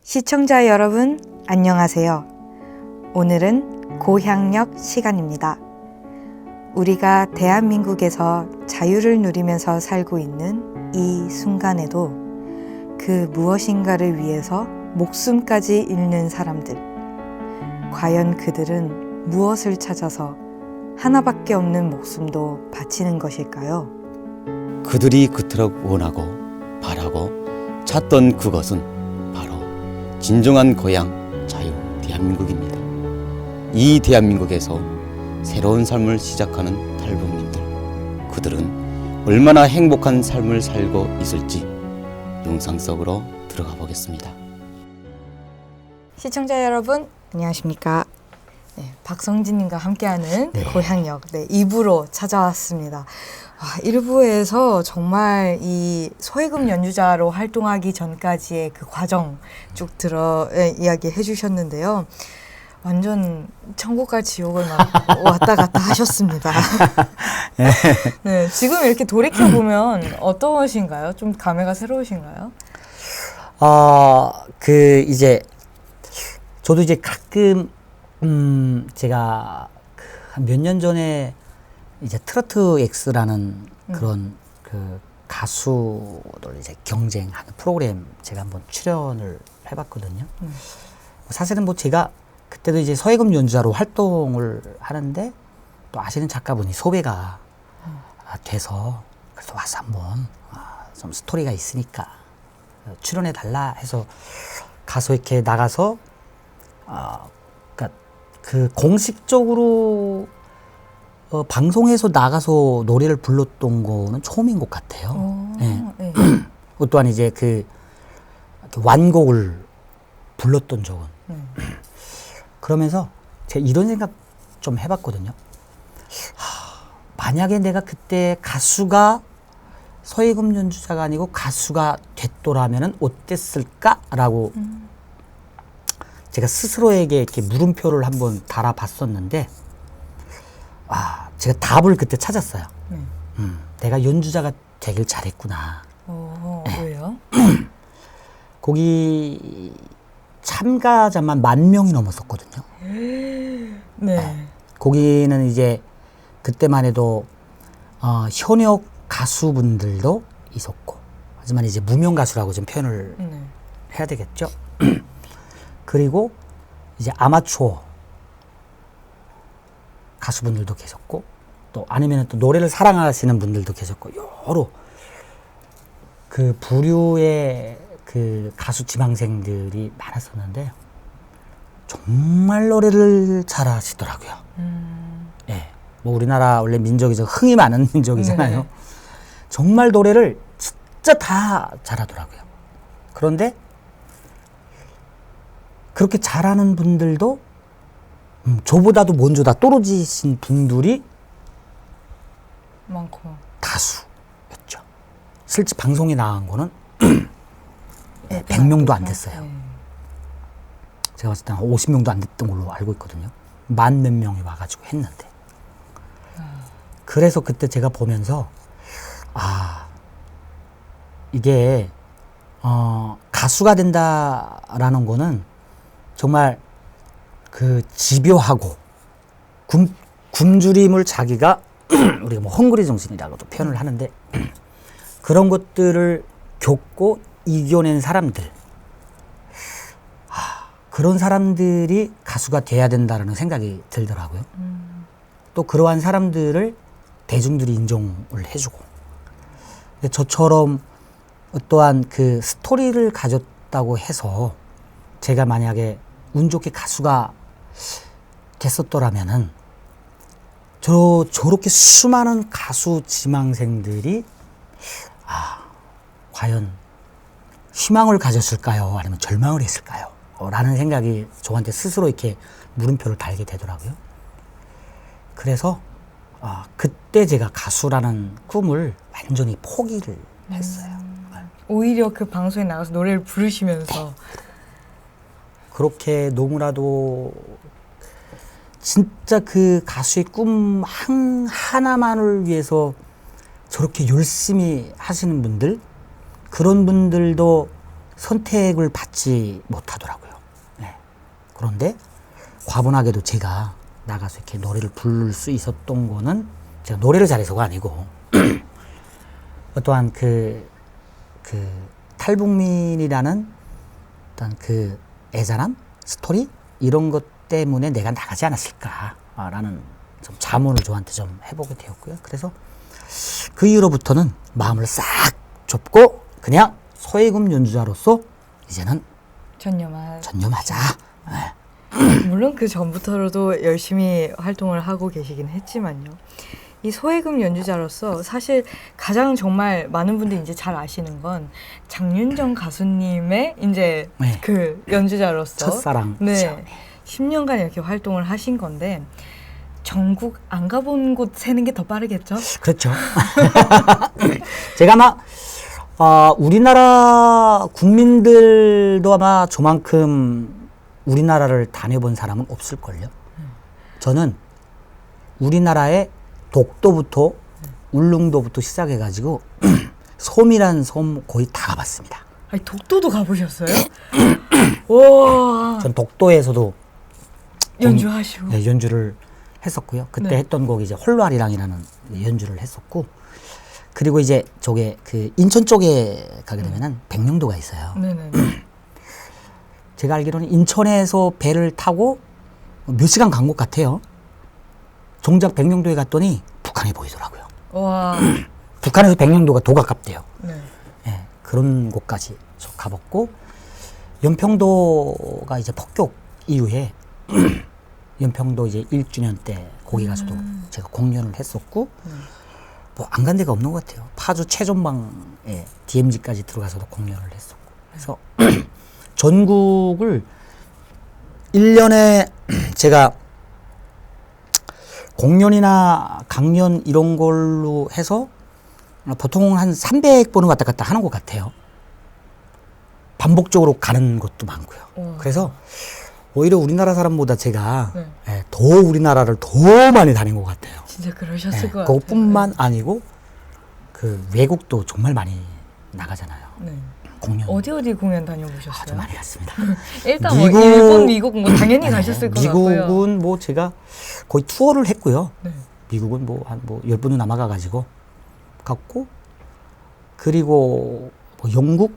시청자 여러분, 안녕하세요. 오늘은 고향역 시간입니다. 우리가 대한민국에서 자유를 누리면서 살고 있는 이 순간에도 그 무엇인가를 위해서 목숨까지 잃는 사람들. 과연 그들은 무엇을 찾아서 하나밖에 없는 목숨도 바치는 것일까요? 그들이 그토록 원하고 바라고 찾던 그것은 바로 진정한 고향 자유 대한민국입니다. 이 대한민국에서 새로운 삶을 시작하는 탈북민들, 그들은 얼마나 행복한 삶을 살고 있을지 영상 속으로 들어가 보겠습니다. 시청자 여러분, 안녕하십니까? 네, 박성진님과 함께하는 네. 고향역 2부로 찾아왔습니다. 1부에서 정말 이 소해금 연주자로 활동하기 전까지의 그 과정 쭉 이야기해 주셨는데요. 완전 천국과 지옥을 막 왔다 갔다 하셨습니다. 네, 지금 이렇게 돌이켜보면 어떠신가요? 좀 감회가 새로우신가요? 저도 이제 가끔, 제가 한 몇 년 전에 이제 트로트 X라는 그런 그 가수들 이제 경쟁하는 프로그램 제가 한번 출연을 해봤거든요. 사실은 뭐 제가 그때도 이제 서해금 연주자로 활동을 하는데 또 아시는 작가분이 소개가 돼서 그래서 와서 한번 좀 스토리가 있으니까 출연해 달라 해서 가서 이렇게 나가서 그러니까 그 공식적으로 방송에서 나가서 노래를 불렀던 거는 처음인 것 같아요. 네. 또한 이제 그 완곡을 불렀던 적은. 그러면서 제가 이런 생각 좀 해봤거든요. 만약에 내가 그때 가수가 서해금 연주자가 아니고 가수가 됐더라면은 어땠을까라고 제가 스스로에게 이렇게 물음표를 한번 달아봤었는데, 제가 답을 그때 찾았어요. 내가 연주자가 되길 잘했구나. 왜요? 거기 참가자만 10,000명이 넘었었거든요. 네. 거기는 이제 그때만 해도 현역 가수분들도 있었고, 하지만 이제 무명 가수라고 좀 표현을 해야 되겠죠. 그리고 이제 아마추어 가수분들도 계셨고, 또 아니면 또 노래를 사랑하시는 분들도 계셨고, 여러 그 부류의 그 가수 지망생들이 많았었는데 정말 노래를 잘하시더라고요. 네, 뭐 우리나라 원래 민족이죠. 흥이 많은 민족이잖아요. 네. 정말 노래를 진짜 다 잘하더라고요. 그런데 그렇게 잘하는 분들도 저보다도 먼저 다 떨어지신 분들이 많고 다수였죠. 실제 방송에 나간 거는 100명도 안 됐어요. 제가 봤을 때 한 50명도 안 됐던 걸로 알고 있거든요. 만 몇 명이 와가지고 했는데. 그래서 그때 제가 보면서 이게 가수가 된다라는 거는 정말 그 집요하고 굶주림을 자기가 우리가 뭐 헝그리 정신이라고도 표현을 하는데 그런 것들을 겪고 이겨낸 사람들, 그런 사람들이 가수가 돼야 된다라는 생각이 들더라고요. 또 그러한 사람들을 대중들이 인정을 해주고, 근데 저처럼 또한 그 스토리를 가졌다고 해서 제가 만약에 운 좋게 가수가 됐었더라면은 저렇게 수많은 가수 지망생들이 과연 희망을 가졌을까요? 아니면 절망을 했을까요? 라는 생각이 저한테 스스로 이렇게 물음표를 달게 되더라고요. 그래서 그때 제가 가수라는 꿈을 완전히 포기를 했어요. 오히려 그 방송에 나가서 노래를 부르시면서 그렇게 너무나도 진짜 그 가수의 꿈 하나만을 위해서 저렇게 열심히 하시는 분들, 그런 분들도 선택을 받지 못하더라고요. 네. 그런데 과분하게도 제가 나가서 이렇게 노래를 부를 수 있었던 거는 제가 노래를 잘해서가 아니고 어떠한 그 탈북민이라는 어떤 그 애잔함, 스토리 이런 것 때문에 내가 나가지 않았을까라는 좀 자문을 저한테 좀 해보게 되었고요. 그래서 그 이후로부터는 마음을 싹 접고 그냥 소해금 연주자로서 이제는 전념하자. 네. 물론 그 전부터도 열심히 활동을 하고 계시긴 했지만요. 이 소해금 연주자로서 사실 가장 정말 많은 분들이 이제 잘 아시는 건 장윤정 가수님의 이제 네. 그 연주자로서 첫사랑. 네, 10년간 이렇게 활동을 하신 건데 전국 안 가본 곳 세는 게 더 빠르겠죠? 그렇죠. 제가 아마 우리나라 국민들도 아마 저만큼 우리나라를 다녀본 사람은 없을걸요. 저는 우리나라의 독도부터 울릉도부터 시작해가지고 섬이란 섬 거의 다 가봤습니다. 아니, 독도도 가보셨어요? 와, 전 독도에서도 연주하시고. 네, 연주를 했었고요. 그때 네. 했던 곡이 이제 홀로아리랑이라는 연주를 했었고, 그리고 이제 저게 그 인천 쪽에 가게 되면은 백령도가 있어요. 네네. 제가 알기로는 인천에서 배를 타고 몇 시간 간 것 같아요. 정작 백령도에 갔더니 북한이 보이더라고요. 와, 북한에서 백령도가 더 가깝대요. 네. 예, 그런 곳까지 저 가봤고, 연평도가 이제 폭격 이후에 연평도 이제 1주년 때 거기 가서도 제가 공연을 했었고, 뭐 안 간 데가 없는 것 같아요. 파주 최전방에 DMZ까지 들어가서도 공연을 했었고, 그래서 전국을 1년에 제가 공연이나 강연 이런 걸로 해서 보통 한 300번은 왔다 갔다 하는 것 같아요. 반복적으로 가는 것도 많고요. 와. 그래서 오히려 우리나라 사람보다 제가 네. 예, 더 우리나라를 더 많이 다닌 것 같아요. 진짜 그러셨을 예, 것 같아요. 그것뿐만 아니고 그 외국도 정말 많이 나가잖아요. 네. 공연. 어디 공연 다녀보셨어요? 아주 많이 갔습니다. 일단 미국- 뭐 일본, 미국 뭐 당연히 가셨을 것 같고요. 미국은 뭐 제가 거의 투어를 했고요. 네. 미국은 뭐 한 뭐 10번은 남아가가지고 갔고, 그리고 뭐 영국,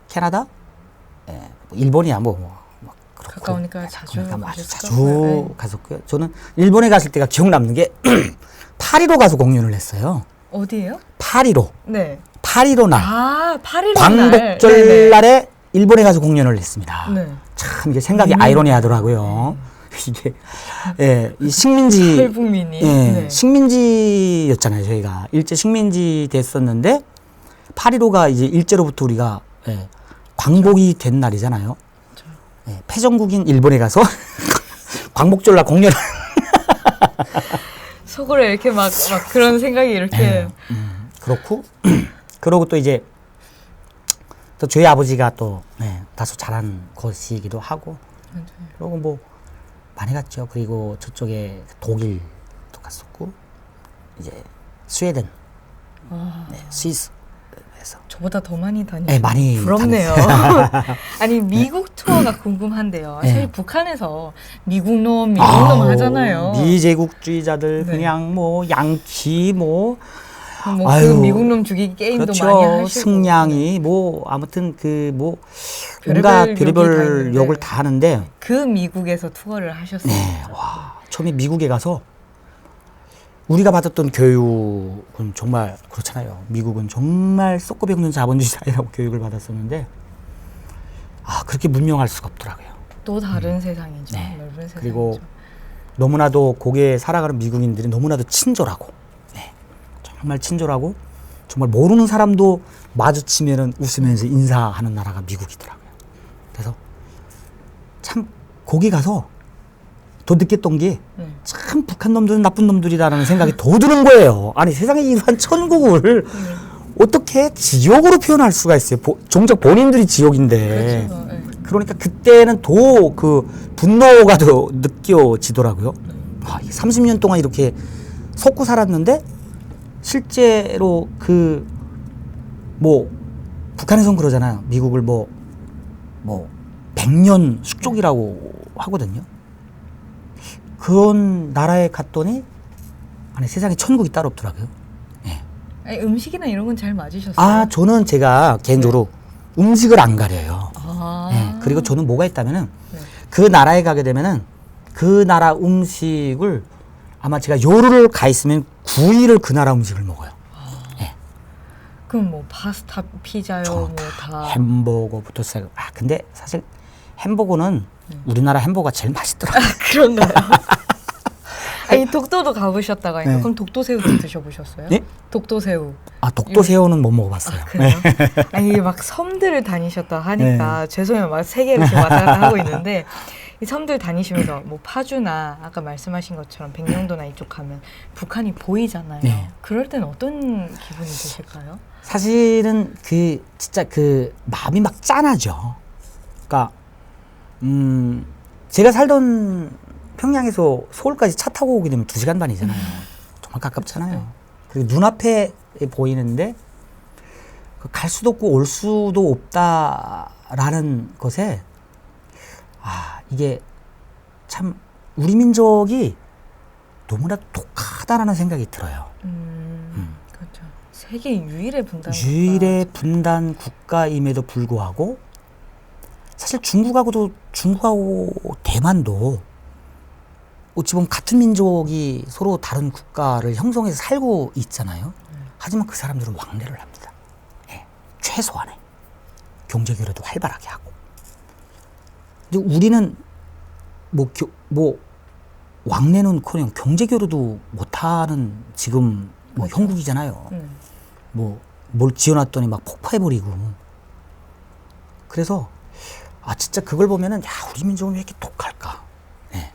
캐나다, 예, 뭐 일본이야 뭐 그렇고. 가까우니까 자주 그러니까 뭐 아주 가셨을 자주 거고요. 네. 갔었고요. 저는 일본에 갔을 때가 기억 남는 게 파리로 가서 공연을 했어요. 어디예요? 파리로 네. 날 아, 8일 광복절 날에 일본에 가서 공연을 했습니다. 네. 참 이게 생각이 아이러니하더라고요. 이게 예, 이 식민지 탈북민이. 예, 네. 식민지였잖아요. 저희가 일제 식민지 됐었는데 8.15가 이제 일제로부터 우리가 예, 광복이 된 날이잖아요. 예, 패전국인 일본에 가서 광복절날 공연을 속으로 이렇게 막 그런 생각이 이렇게. 예, 그렇고 그러고 또 이제 또 저희 아버지가 또 예, 다소 잘한 곳이기도 하고, 그리고 뭐 많이 갔죠. 그리고 저쪽에 독일도 갔었고, 이제 스웨덴, 네, 스위스에서 저보다 더 많이 다니셨어요. 네, 많이 부럽네요. 아니, 미국 투어가 궁금한데요. 네. 사실 북한에서 미국놈 하잖아요. 미제국주의자들 네. 그냥 뭐 양키 뭐 뭐 그 아유, 미국놈 죽이기 게임도 그렇죠. 많이 하시고. 승냥이 뭐 아무튼 그 뭐 별의별 온갖 욕이 다 별의별 있는데. 욕을 다 하는데, 그 미국에서 투어를 하셨어요. 네, 와, 처음에 미국에 가서 우리가 받았던 교육은 정말 그렇잖아요. 미국은 정말 썩고 배우는 자본주의 사회라고 교육을 받았었는데, 아, 그렇게 문명할 수가 없더라고요. 또 다른 세상이죠. 네. 넓은 세상이죠. 그리고 너무나도 거기에 살아가는 미국인들이 너무나도 친절하고, 네, 정말 친절하고, 정말 모르는 사람도 마주치면은 웃으면서 인사하는 나라가 미국이더라고요. 그래서 참 거기 가서 더 느꼈던 게 참 북한 놈들은 나쁜 놈들이다라는 생각이 더 드는 거예요. 아니, 세상에 이러한 천국을 어떻게 지옥으로 표현할 수가 있어요. 정작 본인들이 지옥인데. 그렇죠. 네. 그러니까 그때는 더 그 분노가 더 느껴지더라고요. 아, 30년 동안 이렇게 속고 살았는데 실제로 그 뭐 북한에선 그러잖아요. 미국을 뭐 뭐 100년 숙족이라고 하거든요. 그런 나라에 갔더니 아니 세상에 천국이 따로 없더라고요. 예. 아니, 음식이나 이런 건 잘 맞으셨어요? 아 저는 제가 개인적으로 음식을 안 가려요. 아. 예. 그리고 저는 뭐가 있다면은 네. 그 나라에 가게 되면은 그 나라 음식을 아마 제가 요르를 가 있으면 9일을 그 나라 음식을 먹어요. 예. 그럼 뭐 파스타, 피자요, 뭐 다. 햄버거부터 시작. 아 근데 사실 햄버거는 우리나라 햄버거가 제일 맛있더라고요. 그런가요? 아니 독도도 가보셨다가 네. 그럼 독도새우도 드셔보셨어요? 네? 독도새우. 아 독도새우는 못 먹어봤어요. 그래요? 아니 막 섬들을 다니셨다 하니까 죄송해요, 막 세계를 지금 왔다 갔다 하고 있는데 이 섬들 다니시면서 뭐 파주나 아까 말씀하신 것처럼 백령도나 이쪽 가면 북한이 보이잖아요. 네. 그럴 땐 어떤 기분이 드실까요? 사실은 그 진짜 그 마음이 막 짠하죠. 그러니까 제가 살던 평양에서 서울까지 차 타고 오게 되면 2시간 반이잖아요. 정말 가깝잖아요. 그리고 눈앞에 보이는데 갈 수도 없고 올 수도 없다라는 것에 아 이게 참 우리 민족이 너무나 독하다라는 생각이 들어요. 그렇죠. 세계 유일의 분단. 유일의 분단 국가임에도 불구하고 사실 중국하고 대만도 어찌 보면 같은 민족이 서로 다른 국가를 형성해서 살고 있잖아요. 하지만 그 사람들은 왕래를 합니다. 예, 최소한의 경제 교류도 활발하게 하고. 근데 우리는 뭐 왕래는커녕 경제 교류도 못하는 지금 뭐 그렇죠. 형국이잖아요. 뭐 뭘 지어놨더니 막 폭파해버리고. 그래서 아 진짜 그걸 보면은 야 우리 민족은 왜 이렇게 독할까? 네.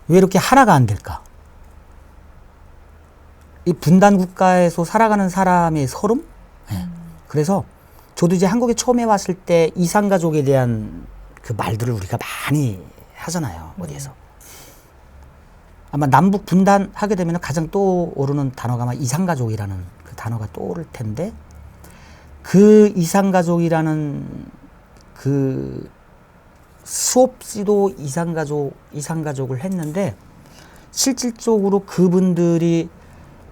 왜 이렇게 하나가 안 될까? 이 분단 국가에서 살아가는 사람의 서름? 네. 그래서 저도 이제 한국에 처음에 왔을 때 이산가족에 대한 그 말들을 우리가 많이 하잖아요. 어디에서. 아마 남북 분단하게 되면 가장 떠오르는 단어가 아마 이산가족이라는 그 단어가 떠오를 텐데 그 이산가족이라는 그 수없이도 이산가족을 했는데 실질적으로 그분들이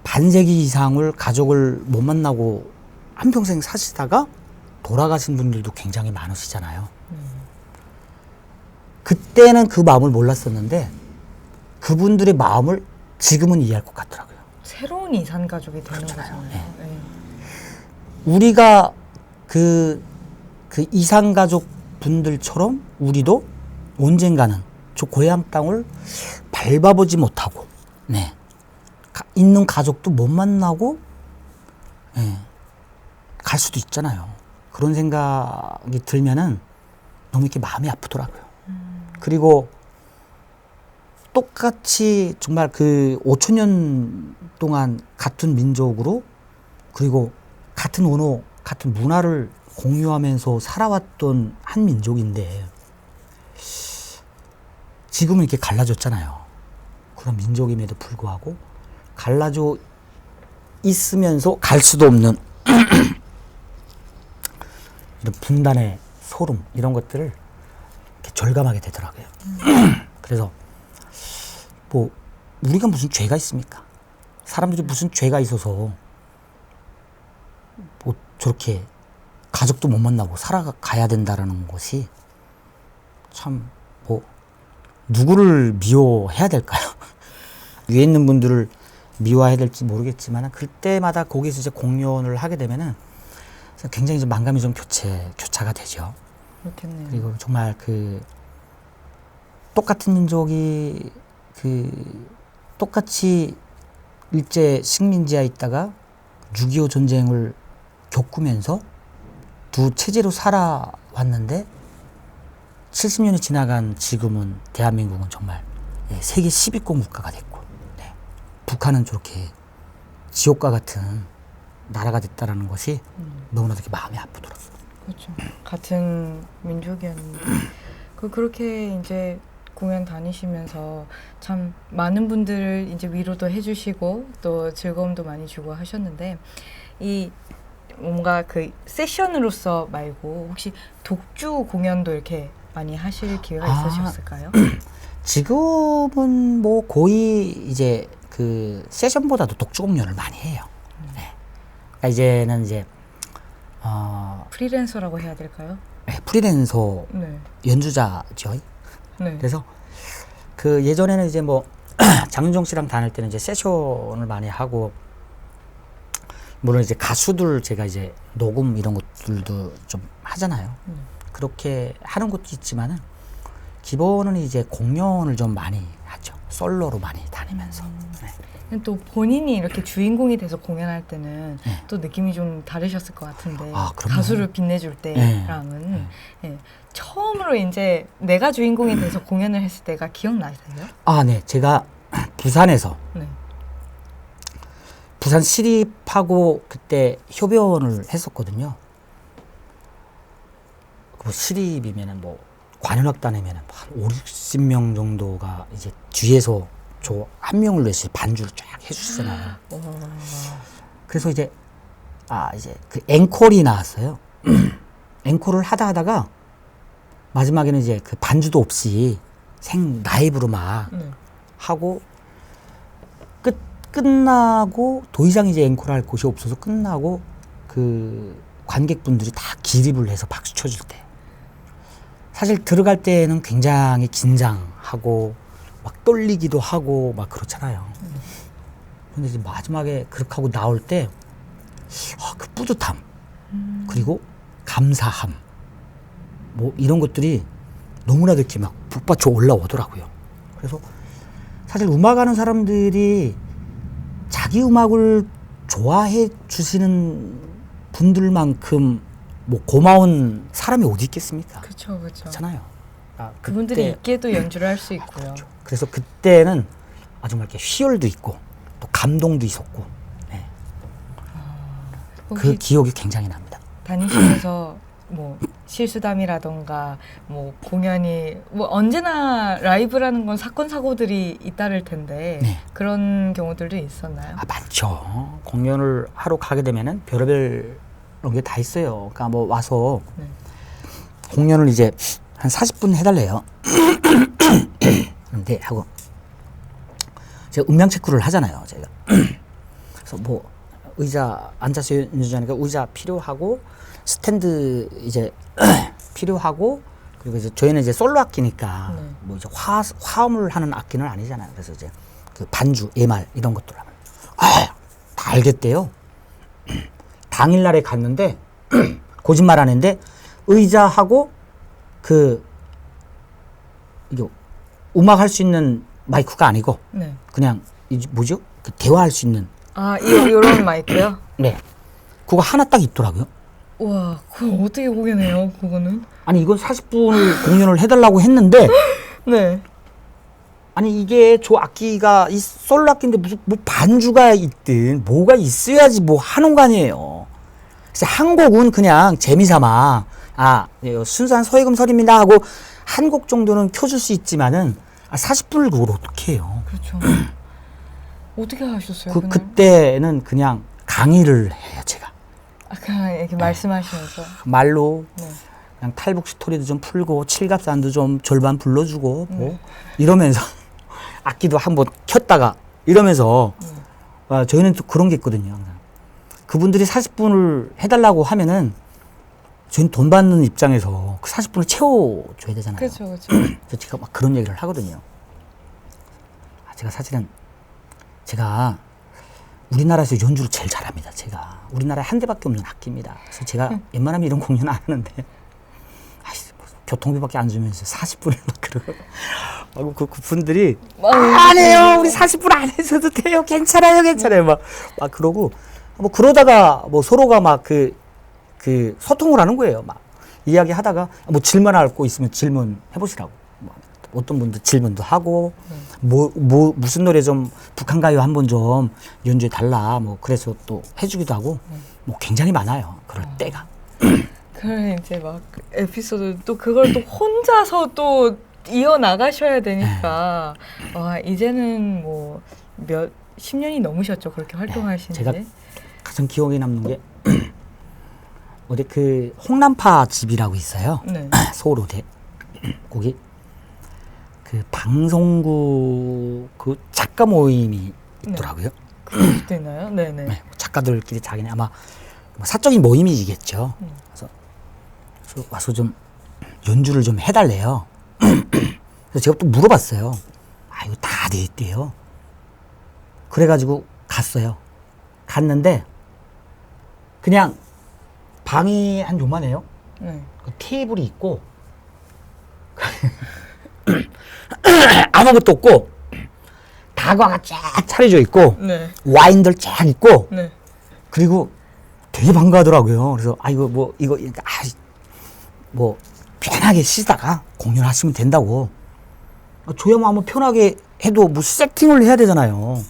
반세기 이상을 가족을 못 만나고 한평생 사시다가 돌아가신 분들도 굉장히 많으시잖아요. 그때는 그 마음을 몰랐었는데 그분들의 마음을 지금은 이해할 것 같더라고요. 새로운 이산 가족이 되는 그렇잖아요. 거잖아요. 네. 네. 우리가 그 이산가족 분들처럼 우리도 언젠가는 저 고향 땅을 밟아보지 못하고, 네. 있는 가족도 못 만나고, 네. 갈 수도 있잖아요. 그런 생각이 들면은 너무 이렇게 마음이 아프더라고요. 그리고 똑같이 정말 그 5천년 동안 같은 민족으로 그리고 같은 언어, 같은 문화를 공유하면서 살아왔던 한 민족인데 지금은 이렇게 갈라졌잖아요. 그런 민족임에도 불구하고 갈라져 있으면서 갈 수도 없는 이런 분단의 소름 이런 것들을 이렇게 절감하게 되더라고요. 그래서 뭐 우리가 무슨 죄가 있습니까? 사람들이 무슨 죄가 있어서 뭐 저렇게 가족도 못 만나고 살아가야 된다라는 것이 참 뭐 누구를 미워해야 될까요? 위에 있는 분들을 미워해야 될지 모르겠지만 그때마다 거기서 이제 공연을 하게 되면은 굉장히 좀 만감이 좀 교차가 되죠. 그렇겠네요. 그리고 정말 그 똑같은 민족이 그 똑같이 일제 식민지하에 있다가 6.25 전쟁을 겪으면서 두 체제로 살아왔는데 70년이 지나간 지금은 대한민국은 정말 세계 10위권 국가가 됐고 네. 북한은 저렇게 지옥과 같은 나라가 됐다라는 것이 너무나 되게 마음이 아프더라고요. 그렇죠. 같은 민족이었는데 그렇게 이제 공연 다니시면서 참 많은 분들을 이제 위로도 해주시고 또 즐거움도 많이 주고 하셨는데 이 뭔가 그 세션으로서 말고 혹시 독주 공연도 이렇게 많이 하실 기회가 있으셨을까요? 지금은 뭐 거의 이제 그 세션보다도 독주 공연을 많이 해요. 네. 그러니까 이제는 이제 프리랜서라고 해야 될까요? 네, 프리랜서 네. 연주자죠. 네. 그래서 그 예전에는 이제 뭐 장윤정 씨랑 다닐 때는 이제 세션을 많이 하고, 물론 이제 가수들 제가 이제 녹음 이런 것들도 좀 하잖아요. 그렇게 하는 것도 있지만은 기본은 이제 공연을 좀 많이 하죠. 솔로로 많이 다니면서. 네. 또 본인이 이렇게 주인공이 돼서 공연할 때는 네. 또 느낌이 좀 다르셨을 것 같은데 아, 그럼요. 가수를 빛내줄 때랑은 예, 처음으로 이제 내가 주인공이 돼서 공연을 했을 때가 기억나세요? 아, 네. 제가 부산에서 네. 부산 시립하고 그때 협연을 했었거든요. 그 시립이면은 뭐 관현악단이면은 한 5, 60명 정도가 이제 뒤에서 저 한 명을 위해서 반주를 쫙 해주시잖아요. 그래서 이제 이제 그 앵콜이 나왔어요. 앵콜을 하다가 마지막에는 이제 그 반주도 없이 생 라이브로 막 하고 끝나고 더 이상 이제 앵콜 할 곳이 없어서 끝나고 그 관객분들이 다 기립을 해서 박수 쳐줄 때, 사실 들어갈 때는 굉장히 긴장하고 막 떨리기도 하고 막 그렇잖아요. 근데 이제 마지막에 그렇게 하고 나올 때 그 뿌듯함 그리고 감사함 뭐 이런 것들이 너무나도 이렇게 막 북받쳐 올라오더라고요. 그래서 사실 음악하는 사람들이 자기 음악을 좋아해 주시는 분들만큼 뭐 고마운 사람이 어디 있겠습니까? 그렇죠, 그렇죠. 그렇잖아요. 그분들이 그때, 있기에도 연주를 할 수 있고요. 그렇죠. 그래서 그때는 정말 이렇게 희열도 있고 또 감동도 있었고, 네. 그 혹시 기억이 굉장히 납니다. 다니시면서 뭐 실수담이라던가 뭐 공연이 뭐 언제나 라이브라는 건 사건 사고들이 잇따를 텐데 네. 그런 경우들도 있었나요? 많죠. 공연을 하러 가게 되면은 별의별 게 다 있어요. 그러니까 뭐 와서 네. 공연을 이제 한 40분 해달래요. 근데 하고 제가 음량 체크를 하잖아요. 제가 그래서 뭐 의자 앉아서 연주하니까 의자 필요하고 스탠드 이제 필요하고, 그리고 이제 저희는 이제 솔로 악기니까 뭐 이제 화음을 하는 악기는 아니잖아요. 그래서 이제 그 반주, 예말 이런 것들 하면 다 알겠대요. 당일날에 갔는데 거짓말 안 했는데 의자하고 그 이게 음악 할 수 있는 마이크가 아니고 네. 그냥 뭐죠? 그 대화할 수 있는 이런 마이크요? 네. 그거 하나 딱 있더라고요. 와, 그거 어떻게 공연해요? 그거는? 아니 이건 40분을 공연을 해달라고 했는데 네. 아니 이게 저 악기가 이 솔로 악기인데 무슨 뭐 반주가 있든 뭐가 있어야지 뭐 하는 거 아니에요. 그래서 한 곡은 그냥 재미삼아 순수한 소해금설입니다 하고 한 곡 정도는 켜줄 수 있지만은 40분을 그걸 어떻게 해요? 그렇죠. 어떻게 하셨어요? 그때는 그냥 강의를 해요 제가. 그냥 이렇게 말씀하시면서 말로 네. 그냥 탈북 스토리도 좀 풀고 칠갑산도 좀 절반 불러주고 뭐 이러면서 악기도 한번 켰다가 이러면서 저희는 또 그런 게 있거든요. 그분들이 40분을 해달라고 하면은 저희는 돈 받는 입장에서 그 40분을 채워줘야 되잖아요. 그렇죠, 그렇죠. 그래서 제가 막 그런 얘기를 하거든요. 제가 사실은 제가 우리나라에서 연주를 제일 잘합니다. 제가 우리나라에 한 대밖에 없는 악기입니다. 그래서 제가 웬만하면 이런 공연 안 하는데 교통비밖에 안 주면서 40분을 막 그러고 그 분들이 아니에요 우리 40분 안 해서도 돼요 괜찮아요 막 그러고 뭐 그러다가 뭐 서로가 막 그 소통을 하는 거예요. 막 이야기하다가 뭐 질문할 거 있으면 질문 해보시라고. 뭐 어떤 분들 질문도 하고 무슨 노래 좀 북한 가요 한번 좀 연주해 달라 뭐 그래서 또 해주기도 하고 뭐 굉장히 많아요. 그럴 때가. 그래 이제 막 에피소드 또 그걸 또 혼자서 또 이어 나가셔야 되니까 와 이제는 뭐 몇 10년이 넘으셨죠 그렇게 활동하신 지. 제가 가장 기억에 남는 게 어디 그 홍남파 집이라고 있어요. 네. 서울 어디 거기 그 방송국 그 작가 모임이 있더라고요. 그럴 수도 있나요? 네네. 네, 작가들끼리 자기네 아마 뭐 사적인 모임이겠죠. 그래서 와서 좀 연주를 좀 해달래요. 그래서 제가 또 물어봤어요. 아 이거 다 돼 있대요. 그래가지고 갔어요. 갔는데 그냥 방이 한 요만해요. 네. 그 테이블이 있고 아무것도 없고 다과가 쫙 차려져 있고 네. 와인들 쫙 있고 네. 그리고 되게 반가워하더라고요. 그래서 아 이거 뭐 이거 뭐 편하게 쉬다가 공연하시면 된다고. 저야 뭐 한번 편하게 해도 뭐 세팅을 해야 되잖아요.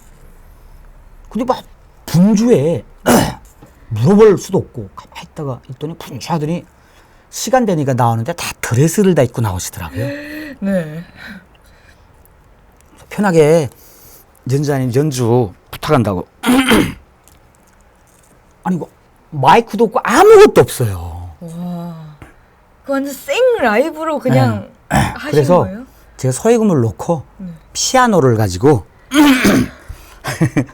근데 막 분주해. 물어볼 수도 없고 가만히 있다가 있더니 분주하더니 시간 되니까 나오는데 다 드레스를 다 입고 나오시더라고요. 네. 편하게 연주자님 연주 부탁한다고. 아니 뭐 마이크도 없고 아무것도 없어요. 와. 그 완전 생 라이브로 그냥 하신 그래서 거예요? 제가 서예금을 놓고 네. 피아노를 가지고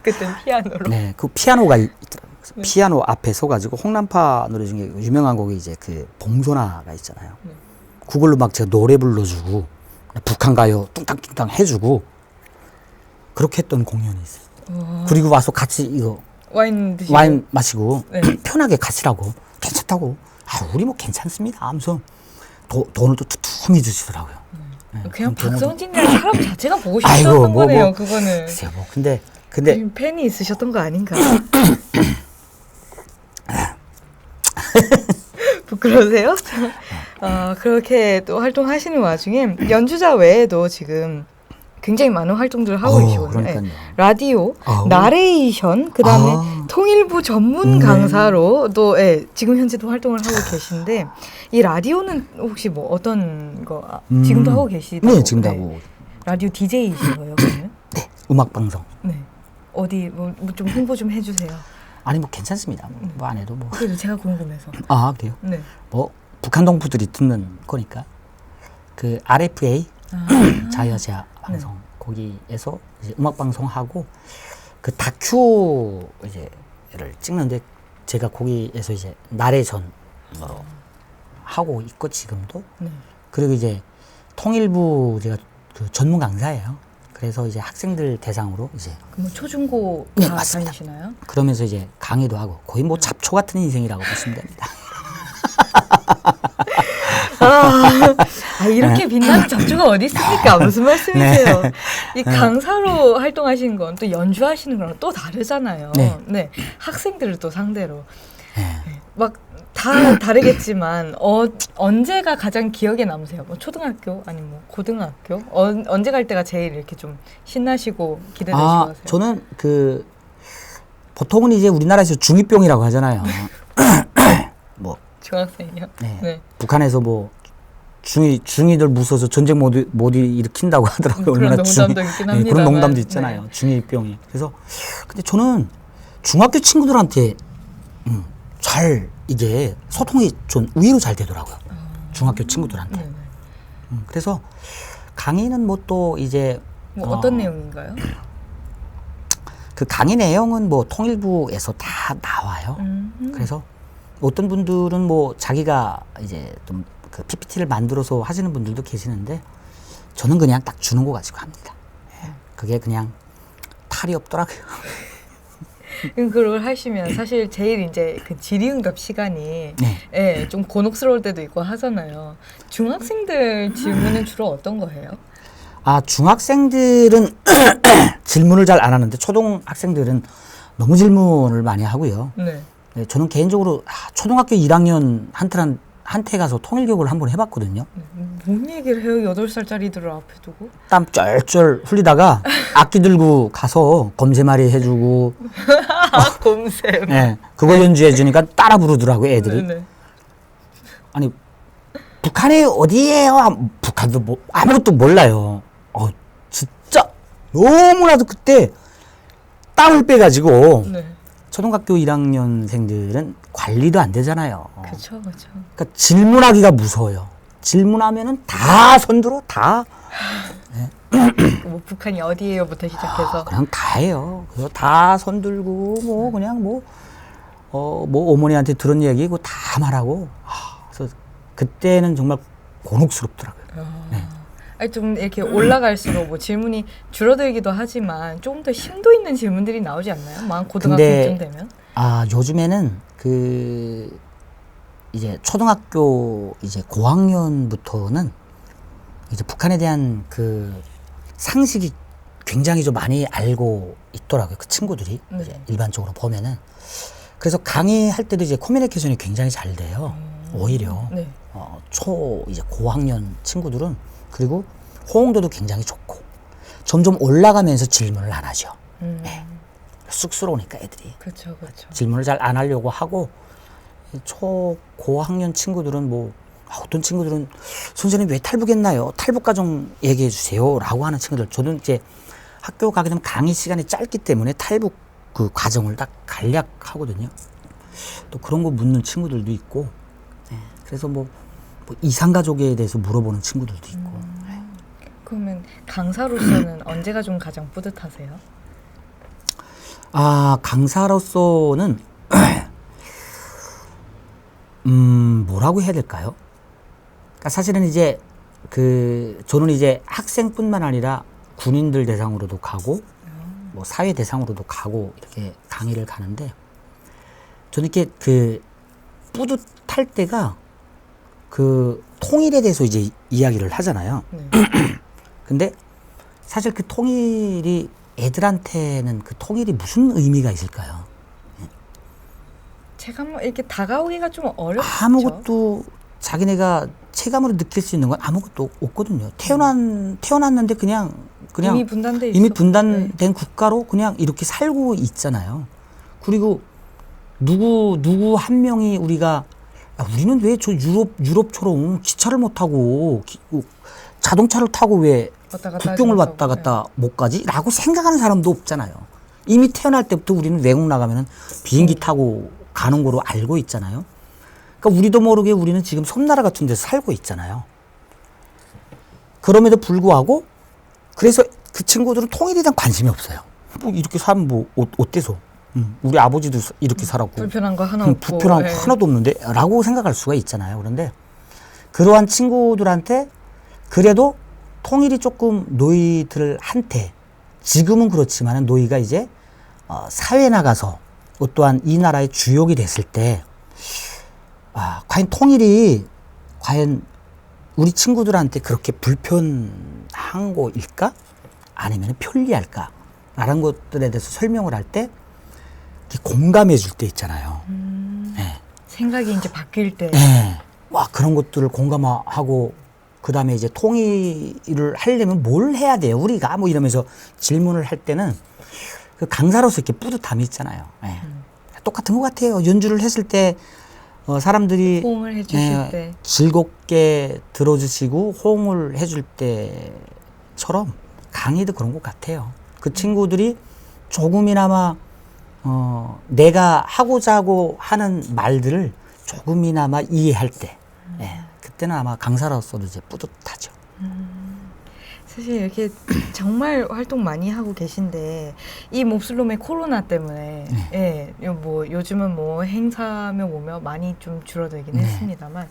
그땐 피아노로. 네, 그 피아노가 있더라고요. 그래서 네. 피아노 앞에 서가지고 홍남파 노래 중에 유명한 곡이 이제 그 봉소나가 있잖아요. 네. 그걸로 막 제가 노래 불러주고 북한 가요 뚱땅뚱땅 해주고 그렇게 했던 공연이 있어요. 와. 그리고 와서 같이 이거 와인 드시고. 와인 마시고 네. 편하게 가시라고 괜찮다고. 아 우리 뭐 괜찮습니다 하면서 돈을 또 두툼히 주시더라고요. 네, 그냥 그럼 돈을 박성진이라는 사람 자체가 보고 아이고, 싶었던 뭐, 거네요. 뭐. 그거는. 글쎄요 뭐 근데 팬이 있으셨던 거 아닌가? 부끄러우세요? 그렇게 또 활동하시는 와중에 연주자 외에도 지금 굉장히 많은 활동들을 하고 계시거든요. 그러니까요. 네. 라디오, 아우. 나레이션, 그 다음에 아. 통일부 전문 강사로 또 지금 현재도 활동을 하고 계신데 이 라디오는 혹시 뭐 어떤 거 지금도 하고 계시다고? 네 지금도 하고 라디오 DJ이신 거예요, 그러면? 네 음악 방송. 네. 어디 뭐 좀 홍보 좀 해주세요. 아니 뭐 괜찮습니다. 뭐 안 해도 뭐. 그래도 제가 궁금해서. 아 그래요? 네. 뭐 북한 동포들이 듣는 거니까 그 RFA 자유아시아 방송 거기에서 이제 음악 방송하고 그 다큐 이제를 찍는데 제가 거기에서 이제 나레이션 하고 있고 지금도 네. 그리고 이제 통일부 제가 그 전문 강사예요. 그래서 이제 학생들 대상으로 이제 그럼 초중고 네, 다 맞습니다. 다니시나요? 그러면서 이제 강의도 하고 거의 뭐 잡초 같은 인생이라고 보시면 됩니다. 이렇게 빛나는 잡초가 어디 있습니까? 무슨 말씀이세요? 이 강사로 활동하시는 건 또 연주하시는 거랑 또 다르잖아요. 네. 학생들을 또 상대로 네. 막 다 다르겠지만 언제가 가장 기억에 남으세요? 뭐 초등학교 아니면 뭐 고등학교 언제 갈 때가 제일 이렇게 좀 신나시고 기대되시고 하세요? 저는 그 보통은 이제 우리나라에서 중2병이라고 하잖아요. 뭐 중학생이요? 네. 북한에서 뭐 중이들 무서워서 전쟁 못 일으킨다고 하더라고요. 그런 얼마나 농담도 있긴 합니다만. 그런 농담도 있잖아요. 중2병이. 그래서 근데 저는 중학교 친구들한테 잘 이게 소통이 좀 의외로 잘 되더라고요. 중학교 친구들한테. 네. 그래서 강의는 뭐 또 이제 뭐 어떤 내용인가요? 그 강의 내용은 뭐 통일부에서 다 나와요. 그래서 어떤 분들은 뭐 자기가 이제 좀 그 PPT를 만들어서 하시는 분들도 계시는데 저는 그냥 딱 주는 거 가지고 합니다. 그게 그냥 탈이 없더라고요. 그걸 하시면 사실 제일 이제 그 질의응답 시간이 좀 곤혹스러울 때도 있고 하잖아요. 중학생들 질문은 주로 어떤 거예요? 중학생들은 질문을 잘 안 하는데 초등학생들은 너무 질문을 많이 하고요. 네. 저는 개인적으로 초등학교 1학년 한테 가서 통일교육을 한번 해봤거든요. 뭔 얘기를 해요? 8살짜리들을 앞에 두고? 땀 쩔쩔 흘리다가 악기 들고 가서 검새말이 해주고 곰샘. 네, 그거 연주해주니까 따라 부르더라고요 애들이. 네네. 아니 북한이 어디예요? 북한도 뭐 아무것도 몰라요. 진짜 너무나도 그때 땀을 빼가지고 네. 초등학교 1학년생들은 관리도 안 되잖아요. 그렇죠, 그렇죠. 그러니까 질문하기가 무서워요. 질문하면은 다 손들어 다 뭐 북한이 어디예요부터 시작해서 그냥 다 해요. 그래서 다 손들고 뭐 그냥 뭐 어머니한테 들은 얘기 고 다 말하고 그래서 그때는 정말 곤혹스럽더라고요. 네. 아니, 좀 이렇게 올라갈수록 뭐 질문이 줄어들기도 하지만 조금 더 심도 있는 질문들이 나오지 않나요? 만 고등학생쯤 되면? 요즘에는 그 이제 초등학교 이제 고학년부터는 이제 북한에 대한 그 상식이 굉장히 좀 많이 알고 있더라고요. 그 친구들이 이제 일반적으로 보면은. 그래서 강의할 때도 이제 커뮤니케이션이 굉장히 잘 돼요. 오히려 네. 이제 고학년 친구들은 그리고 호응도도 굉장히 좋고 점점 올라가면서 질문을 안 하죠. 네. 쑥스러우니까 애들이 그렇죠, 그렇죠. 질문을 잘 안 하려고 하고 고학년 친구들은 뭐 어떤 친구들은 선생님 왜 탈북했나요? 탈북 과정 얘기해 주세요라고 하는 친구들. 저는 이제 학교 가게 되면 강의 시간이 짧기 때문에 탈북 그 과정을 딱 간략하거든요. 또 그런 거 묻는 친구들도 있고, 네. 그래서 뭐 이산가족에 대해서 물어보는 친구들도 있고. 그러면 강사로서는 언제가 좀 가장 뿌듯하세요? 강사로서는 뭐라고 해야 될까요? 그러니까 사실은 이제 저는 이제 학생뿐만 아니라 군인들 대상으로도 가고 뭐 사회 대상으로도 가고 이렇게 강의를 가는데 저는 이렇게 뿌듯할 때가 통일에 대해서 이제 이야기를 하잖아요. 네. 근데 사실 그 통일이 애들한테는 그 통일이 무슨 의미가 있을까요? 체감 이렇게 다가오기가 좀 어렵죠. 아무것도 자기네가 체감으로 느낄 수 있는 건 아무것도 없거든요. 태어났는데 그냥 이미 분단돼 있어. 이미 분단된 국가로 그냥 이렇게 살고 있잖아요. 그리고 누구 한 명이 우리는 왜 저 유럽처럼 기차를 못 타고 자동차를 타고 왜 국경을 왔다 갔다 못 가지? 라고 생각하는 사람도 없잖아요. 이미 태어날 때부터 우리는 외국 나가면은 비행기 타고 가는 거로 알고 있잖아요. 그러니까 우리도 모르게 우리는 지금 섬나라 같은 데서 살고 있잖아요. 그럼에도 불구하고 그래서 그 친구들은 통일에 대한 관심이 없어요. 뭐 이렇게 살면 뭐 어때서? 우리 아버지도 이렇게 살았고 불편한 거 하나 없고 불편한 거 하나도 없는데 라고 생각할 수가 있잖아요. 그런데 그러한 친구들한테 그래도 통일이 조금 노이들한테 지금은 그렇지만 노이가 이제 사회에 나가서 또한 이 나라의 주역이 됐을 때 과연 통일이 과연 우리 친구들한테 그렇게 불편한 거일까? 아니면 편리할까? 라는 것들에 대해서 설명을 할 때 공감해 줄 때 있잖아요. 네. 생각이 이제 바뀔 때. 네. 그런 것들을 공감하고 그 다음에 이제 통일을 하려면 뭘 해야 돼요? 우리가 뭐 이러면서 질문을 할 때는 그 강사로서 이렇게 뿌듯함이 있잖아요. 네. 똑같은 것 같아요. 연주를 했을 때 사람들이 호응을 해주실 때 즐겁게 들어주시고 호응을 해줄 때처럼 강의도 그런 것 같아요. 그 친구들이 조금이나마 내가 하고자 하는 말들을 조금이나마 이해할 때 그때는 아마 강사로서도 이제 뿌듯하죠. 사실 이렇게 정말 활동 많이 하고 계신데 이 몹쓸놈의 코로나 때문에 뭐 요즘은 뭐 행사며 뭐며 많이 좀 줄어들긴 했습니다만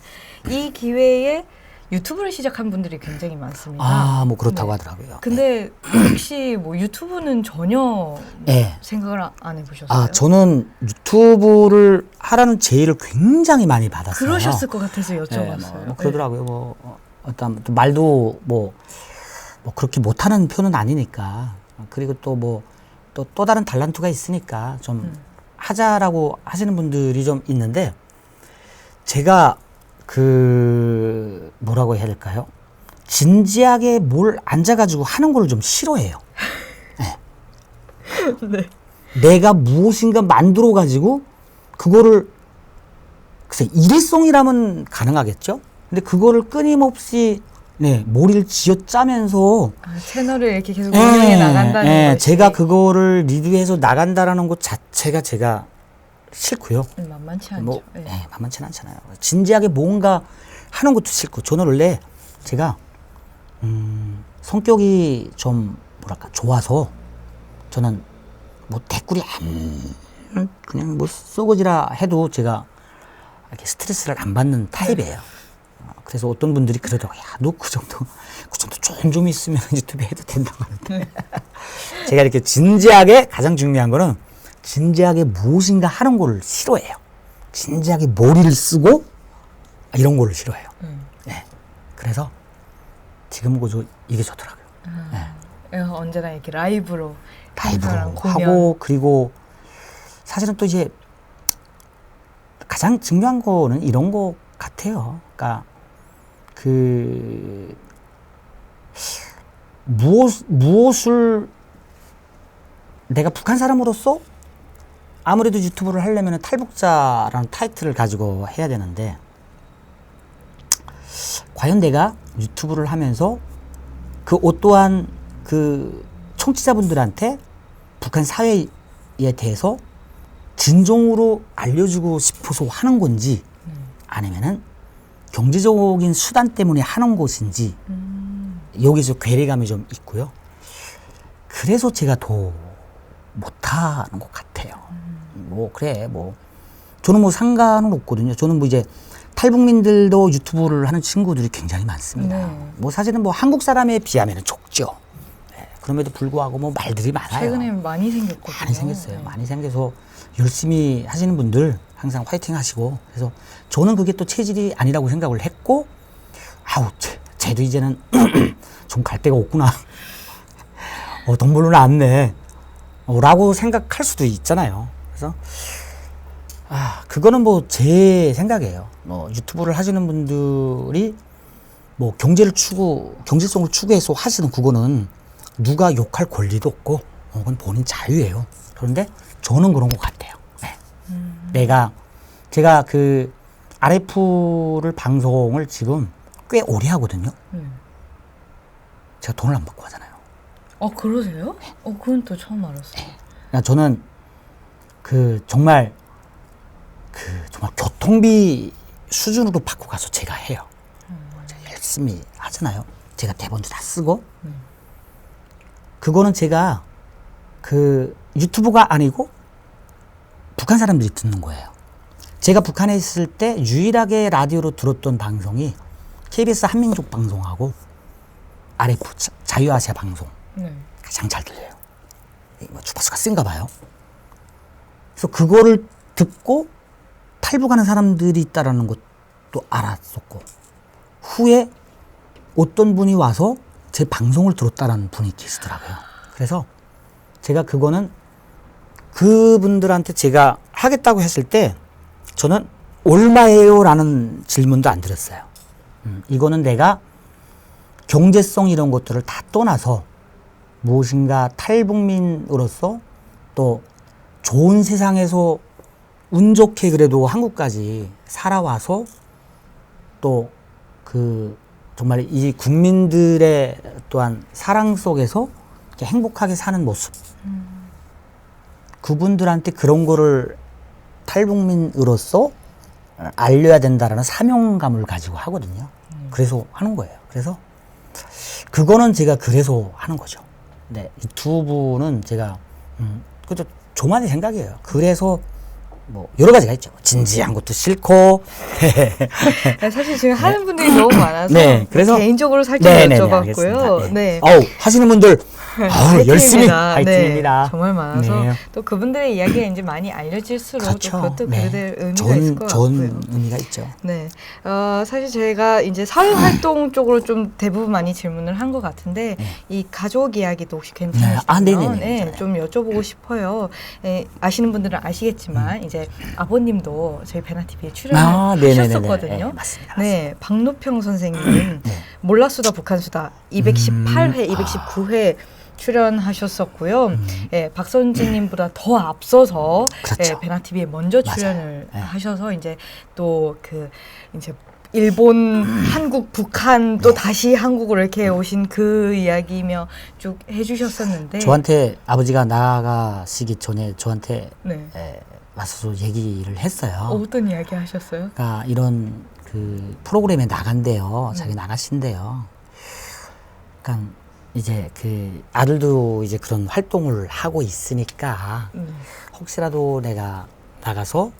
이 기회에 유튜브를 시작한 분들이 굉장히 많습니다. 뭐 그렇다고 하더라고요. 근데 혹시 뭐 유튜브는 전혀 생각을 안 해보셨어요? 저는 유튜브를 하라는 제의를 굉장히 많이 받았어요. 그러셨을 것 같아서 여쭤봤어요. 뭐 그러더라고요. 어떤 말도 뭐 그렇게 못하는 편은 아니니까 그리고 또 또 다른 달란트가 있으니까 좀 하자라고 하시는 분들이 좀 있는데 제가 뭐라고 해야 될까요? 진지하게 뭘 앉아가지고 하는 걸 좀 싫어해요. 네. 내가 무엇인가 만들어가지고 그거를 글쎄 일회성이라면 가능하겠죠? 근데 그거를 끊임없이 머리를 쥐어짜면서 채널을 이렇게 계속 운영해 나간다는 것이 제가 그거를 리드해서 나간다라는 것 자체가 제가 싫고요. 만만치 않죠. 뭐, 네. 네, 만만치는 않잖아요. 진지하게 뭔가 하는 것도 싫고, 저는 원래 제가 성격이 좀 뭐랄까 좋아서 저는 뭐 댓글이 그냥 뭐 쏘고지라 해도 제가 이렇게 스트레스를 안 받는 타입이에요. 그래서 어떤 분들이 그러더라고요. 야, 너 그 정도 좀 있으면 유튜브 해도 된다고 하는데. 제가 이렇게 진지하게, 가장 중요한 거는 진지하게 무엇인가 하는 걸 싫어해요. 진지하게 머리를 쓰고 이런 걸 싫어해요. 네. 그래서 지금 이게 좋더라고요. 네. 언제나 이렇게 라이브로 라이브로 하고, 그리고 사실은 또 이제 가장 중요한 거는 이런 거 같아요. 그러니까 무엇을 내가 북한 사람으로서 아무래도 유튜브를 하려면 탈북자라는 타이틀을 가지고 해야 되는데, 과연 내가 유튜브를 하면서 그 어떠한 그 청취자분들한테 북한 사회에 대해서 진정으로 알려주고 싶어서 하는 건지, 아니면은 경제적인 수단 때문에 하는 것인지, 여기서 괴리감이 좀 있고요. 그래서 제가 더 못하는 것 같아요. 뭐 그래 뭐 저는 뭐 상관은 없거든요. 저는 뭐 이제 탈북민들도 유튜브를 하는 친구들이 굉장히 많습니다. 네. 뭐 사실은 뭐 한국 사람에 비하면 적죠. 네. 그럼에도 불구하고 뭐 말들이 많아요. 최근에 많이 생겼거든요. 많이 생겼어요. 네. 많이 생겨서 열심히 하시는 분들 항상 화이팅 하시고, 그래서 저는 그게 또 체질이 아니라고 생각을 했고, 아우 쟤도 이제는 좀 갈 데가 없구나. 돈 벌러 나왔네. 라고 생각할 수도 있잖아요. 그래서 그거는 뭐 제 생각이에요. 유튜브를 하시는 분들이 뭐 경제성을 추구해서 하시는 그거는 누가 욕할 권리도 없고, 그건 본인 자유예요. 그런데 저는 그런 것 같아요. 네. 제가 그 RF를 방송을 지금 꽤 오래 하거든요. 제가 돈을 안 받고 하잖아요. 그러세요? 그건 또 처음 알았어요. 그러니까 저는 정말 교통비 수준으로 받고 가서 제가 해요. 제가 열심히 하잖아요. 제가 대본도 다 쓰고. 그거는 제가 유튜브가 아니고 북한 사람들이 듣는 거예요. 제가 북한에 있을 때 유일하게 라디오로 들었던 방송이 KBS 한민족 방송하고 RF 자유아시아 방송. 가장 잘 들려요. 주파수가 센가 봐요. 그래서 그거를 듣고 탈북하는 사람들이 있다라는 것도 알았었고, 후에 어떤 분이 와서 제 방송을 들었다라는 분이 계시더라고요. 그래서 제가 그거는 그분들한테 제가 하겠다고 했을 때 저는 얼마예요? 라는 질문도 안 드렸어요. 이거는 내가 경제성 이런 것들을 다 떠나서 무엇인가 탈북민으로서 또 좋은 세상에서 운 좋게 그래도 한국까지 살아와서 또 정말 이 국민들의 또한 사랑 속에서 이렇게 행복하게 사는 모습, 그분들한테 그런 거를 탈북민으로서 알려야 된다라는 사명감을 가지고 하거든요. 그래서 하는 거예요. 그래서 그거는 제가 그래서 하는 거죠. 네, 유튜브는 제가 그저 저만의 생각이에요. 그래서 뭐 여러 가지가 있죠. 진지한 것도 싫고. 사실 지금 하는 분들이 너무 많아서 네, 그래서 개인적으로 살짝 여쭤봤고요. 네. 하시는 분들 열심히 화이팅입니다. 네, 정말 많아서 네. 또 그분들의 이야기가 이제 많이 알려질수록 그렇죠. 또 그것도 네. 그들 의미가 있을 것 좋은 같고요. 의미가 있죠. 네, 사실 제가 이제 사회활동 쪽으로 좀 대부분 많이 질문을 한 것 같은데 이 가족 이야기도 혹시 괜찮으시면 좀 여쭤보고 싶어요. 아시는 분들은 아시겠지만 이제 아버님도 저희 베나TV에 출연하셨었거든요. 네, 맞습니다. 네, 박노평 선생님 몰라수다 북한수다 218회, 219회 출연하셨었고요. 박선진님보다 더 앞서서 그렇죠. 베나TV에 먼저 출연을 하셔서 이제 또 이제 일본, 한국, 북한 또 다시 한국으로 이렇게 오신 그 이야기며 쭉 해주셨었는데 저한테 아버지가 나가시기 전에 저한테 와서 얘기를 했어요. 어떤 이야기 하셨어요? 그러니까 이런 그 프로그램에 나간대요. 자기 나가신대요. 그러니까 이제 그 아들도 이제 그런 활동을 하고 있으니까 혹시라도 내가 나가서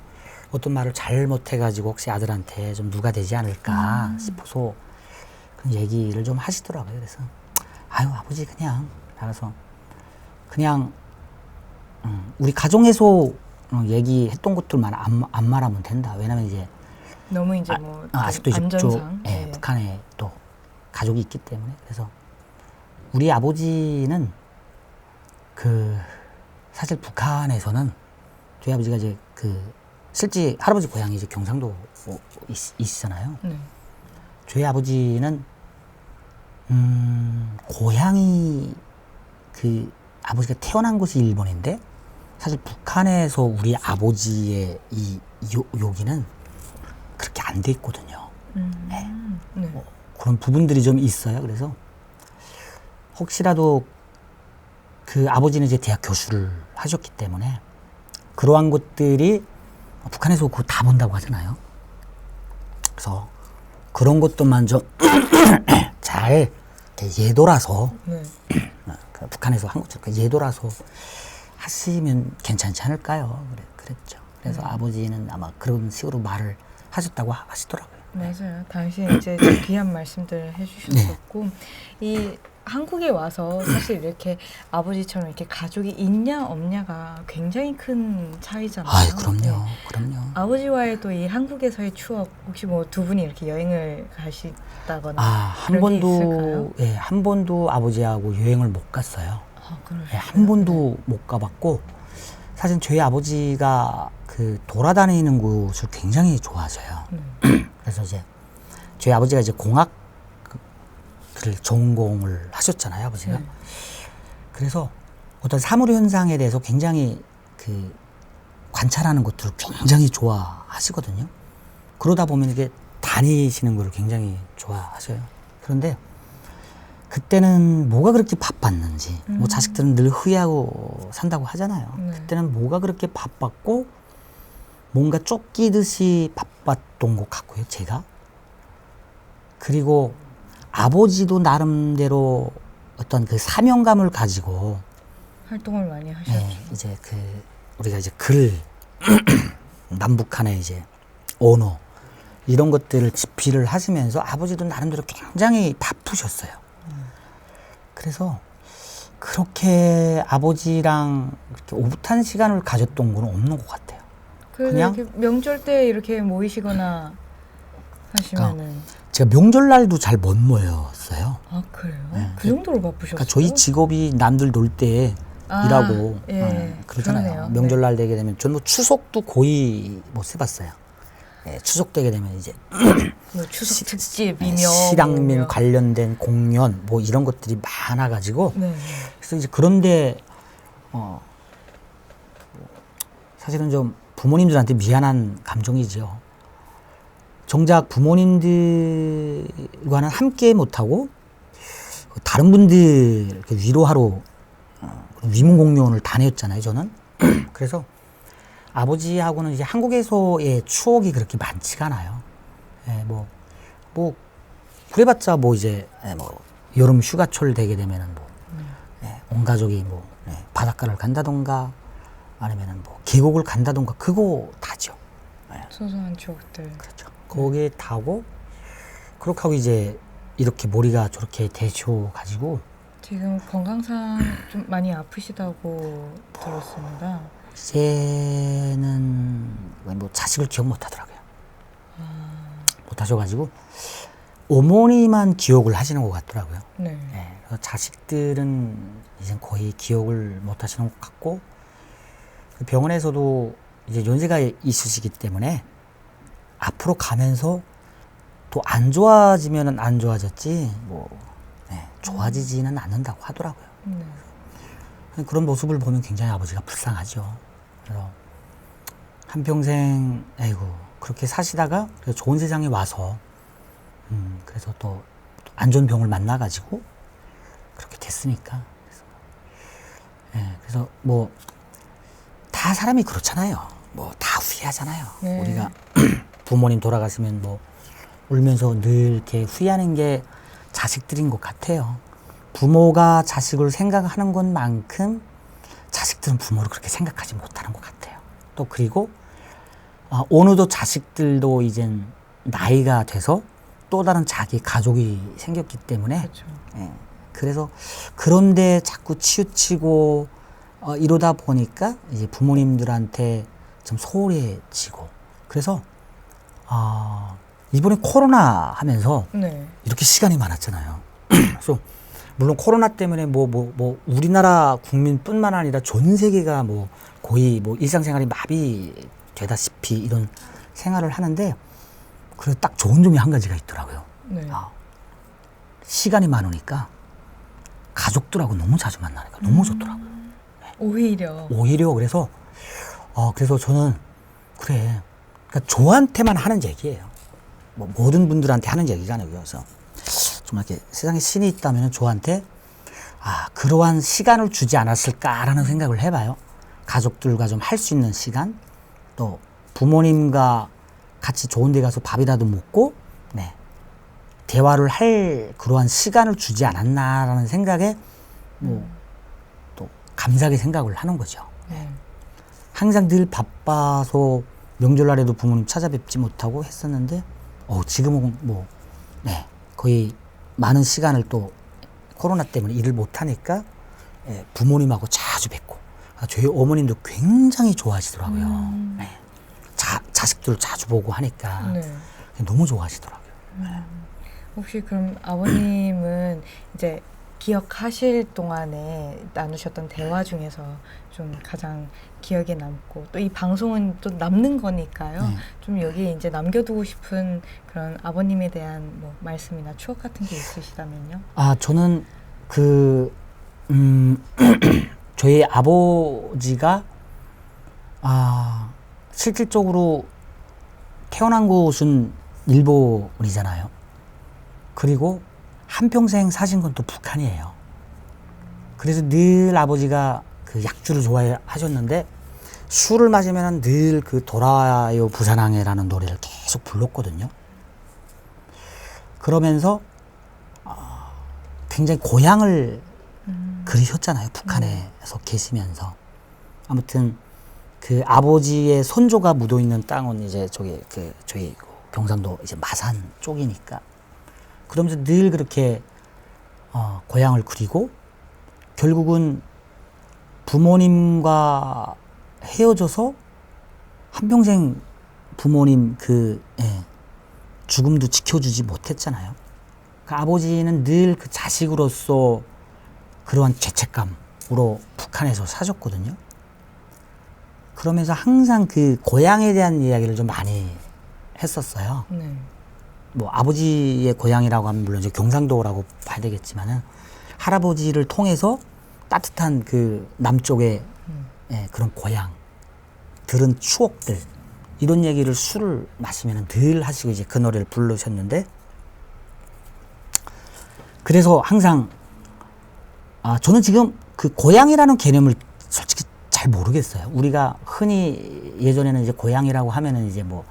어떤 말을 잘못해가지고 혹시 아들한테 좀 누가 되지 않을까 싶어서 그런 얘기를 좀 하시더라고요. 그래서 아유 아버지 그냥 나가서 그냥 우리 가정에서 얘기했던 것들만 안 말하면 된다. 왜냐면 이제 너무 이제 뭐 아직도 이제 안전상 예, 북한에 또 가족이 있기 때문에 그래서 우리 아버지는 그 사실 북한에서는 저희 아버지가 이제 그 실제 할아버지 고향이 이제 경상도 있잖아요. 네. 저희 아버지는 고향이 그 아버지가 태어난 곳이 일본인데 사실 북한에서 우리 아버지의 이 여기는 그렇게 안 돼 있거든요. 네. 네. 그런 부분들이 좀 있어요. 그래서 혹시라도 그 아버지는 이제 대학 교수를 하셨기 때문에 그러한 것들이 북한에서 그거 다 본다고 하잖아요. 그래서 그런 것들만 좀 잘 예돌아서 네. 그 북한에서 한 것처럼 예돌아서 하시면 괜찮지 않을까요? 그랬죠. 그래서 아버지는 아마 그런 식으로 말을 하셨다고 하시더라고요. 맞아요. 당시 이제 귀한 말씀들을 해주셨었고 이 한국에 와서 사실 이렇게 아버지처럼 이렇게 가족이 있냐 없냐가 굉장히 큰 차이잖아요. 아, 그럼요, 네. 그럼요. 아버지와의 또 이 한국에서의 추억 혹시 뭐 두 분이 이렇게 여행을 가시다거나 한 그런 게 번도 있을까요? 예, 한 번도 아버지하고 여행을 못 갔어요. 아, 그러셨어요? 예, 한 번도 못 가봤고 사실 저희 아버지가 그 돌아다니는 곳을 굉장히 좋아하셔요. 그래서 이제 저희 아버지가 이제 공학을 전공을 하셨잖아요, 아버지가. 네. 그래서 어떤 사물 현상에 대해서 굉장히 그 관찰하는 것들을 굉장히 좋아하시거든요. 그러다 보면 이게 다니시는 걸 굉장히 좋아하셔요. 그런데 그때는 뭐가 그렇게 바빴는지, 뭐 자식들은 늘 후회하고 산다고 하잖아요. 네. 그때는 뭐가 그렇게 바빴고 뭔가 쫓기듯이 바빴던 것 같고요, 제가. 그리고 아버지도 나름대로 어떤 그 사명감을 가지고 활동을 많이 하셨죠. 네, 이제 그 우리가 이제 글 남북한의 이제 언어 이런 것들을 집필을 하시면서 아버지도 나름대로 굉장히 바쁘셨어요. 그래서 그렇게 아버지랑 이렇게 오붓한 시간을 가졌던 건 없는 것 같아요. 그냥- 이렇게 명절 때 이렇게 모이시거나 하시면은 제가 명절날도 잘 못 모였어요. 아 그래요? 네. 그 정도로 바쁘셨어요? 그러니까 저희 직업이 남들 놀 때 아, 일하고 예, 그러잖아요. 그러네요. 명절날 되게 되면 저는 뭐 추석도 거의 못 해봤어요. 예, 추석 되게 되면 이제 뭐 추석 특집이며 실향민 뭐며. 관련된 공연 뭐 이런 것들이 많아가지고 네. 그래서 이제 그런데 사실은 좀 부모님들한테 미안한 감정이지요. 정작 부모님들과는 함께 못하고 다른 분들 이렇게 위로하러 위문 공연을 다녔잖아요, 저는. 그래서 아버지하고는 이제 한국에서의 추억이 그렇게 많지가 않아요. 예, 뭐 그래봤자 뭐 이제 뭐 여름 휴가철 되게 되면은 뭐 온 가족이 뭐 바닷가를 간다던가 아니면은 뭐 계곡을 간다던가 그거 다죠. 소소한 추억들. 그렇죠. 거기에 타고 그렇게 하고 이제 이렇게 머리가 저렇게 대쇼 가지고 지금 건강상 좀 많이 아프시다고 들었습니다. 이제는 뭐 자식을 기억 못 하더라고요. 못 하셔가지고 어머니만 기억을 하시는 것 같더라고요. 네. 네, 그래서 자식들은 이제 거의 기억을 못 하시는 것 같고 병원에서도 이제 연세가 있으시기 때문에 앞으로 가면서 또 안 좋아지면은 안 좋아졌지 뭐 좋아지지는 않는다고 하더라고요. 네. 그런 모습을 보면 굉장히 아버지가 불쌍하죠. 그래서 한평생 아이고 그렇게 사시다가 그래서 좋은 세상에 와서 그래서 또 안 좋은 병을 만나가지고 그렇게 됐으니까 그래서 뭐 다 사람이 그렇잖아요. 뭐 다 후회하잖아요. 네. 우리가 부모님 돌아가시면 뭐 울면서 늘 이렇게 후회하는 게 자식들인 것 같아요. 부모가 자식을 생각하는 것만큼 자식들은 부모를 그렇게 생각하지 못하는 것 같아요. 또 그리고 어느덧 자식들도 이젠 나이가 돼서 또 다른 자기 가족이 생겼기 때문에 그렇죠. 예, 그래서 그런데 자꾸 치우치고 이러다 보니까 이제 부모님들한테 좀 소홀해지고 그래서 이번에 코로나 하면서 네. 이렇게 시간이 많았잖아요. 그래서 물론 코로나 때문에 뭐 우리나라 국민뿐만 아니라 전 세계가 뭐 거의 뭐 일상생활이 마비되다시피 이런 생활을 하는데 그래도 딱 좋은 점이 한 가지가 있더라고요. 네. 시간이 많으니까 가족들하고 너무 자주 만나니까 너무 좋더라고요. 오히려 그래서 그래서 저는 그러니까 저한테만 하는 얘기예요. 뭐 모든 분들한테 하는 얘기가 아니고요. 그래서 정말 이렇게 세상에 신이 있다면 저한테 그러한 시간을 주지 않았을까라는 생각을 해봐요. 가족들과 좀 할 수 있는 시간, 또 부모님과 같이 좋은 데 가서 밥이라도 먹고 대화를 할 그러한 시간을 주지 않았나라는 생각에 또 감사하게 생각을 하는 거죠. 네. 항상 늘 바빠서 명절날에도 부모님 찾아뵙지 못하고 했었는데 지금은 거의 많은 시간을 또 코로나 때문에 일을 못하니까 부모님하고 자주 뵙고 저희 어머님도 굉장히 좋아하시더라고요. 자식들 자주 보고 하니까 네. 너무 좋아하시더라고요. 혹시 그럼 아버님은 이제 기억하실 동안에 나누셨던 대화 중에서 좀 가장 기억에 남고 또 이 방송은 또 남는 거니까요. 좀 여기 이제 남겨두고 싶은 그런 아버님에 대한 뭐 말씀이나 추억 같은 게 있으시다면요? 저는 저희 아버지가 실질적으로 태어난 곳은 일본이잖아요. 그리고 한평생 사신 건 또 북한이에요. 그래서 늘 아버지가 그 약주를 좋아하셨는데 술을 마시면 늘 그 돌아와요 부산항해라는 노래를 계속 불렀거든요. 그러면서 굉장히 고향을 그리셨잖아요. 북한에서 계시면서. 아무튼 그 아버지의 손조가 묻어 있는 땅은 이제 저기 저희 경상도 이제 마산 쪽이니까 그러면서 늘 그렇게 고향을 그리고 결국은 부모님과 헤어져서 한평생 부모님 죽음도 지켜주지 못했잖아요. 그 아버지는 늘 그 자식으로서 그러한 죄책감으로 북한에서 사셨거든요. 그러면서 항상 그 고향에 대한 이야기를 좀 많이 했었어요. 네. 뭐 아버지의 고향이라고 하면 물론 이제 경상도라고 봐야 되겠지만은 할아버지를 통해서 따뜻한 그 남쪽의 그런 고향, 들은 추억들 이런 얘기를 술을 마시면 늘 하시고 이제 그 노래를 부르셨는데 그래서 항상 저는 지금 그 고향이라는 개념을 솔직히 잘 모르겠어요. 우리가 흔히 예전에는 이제 고향이라고 하면은 이제 뭐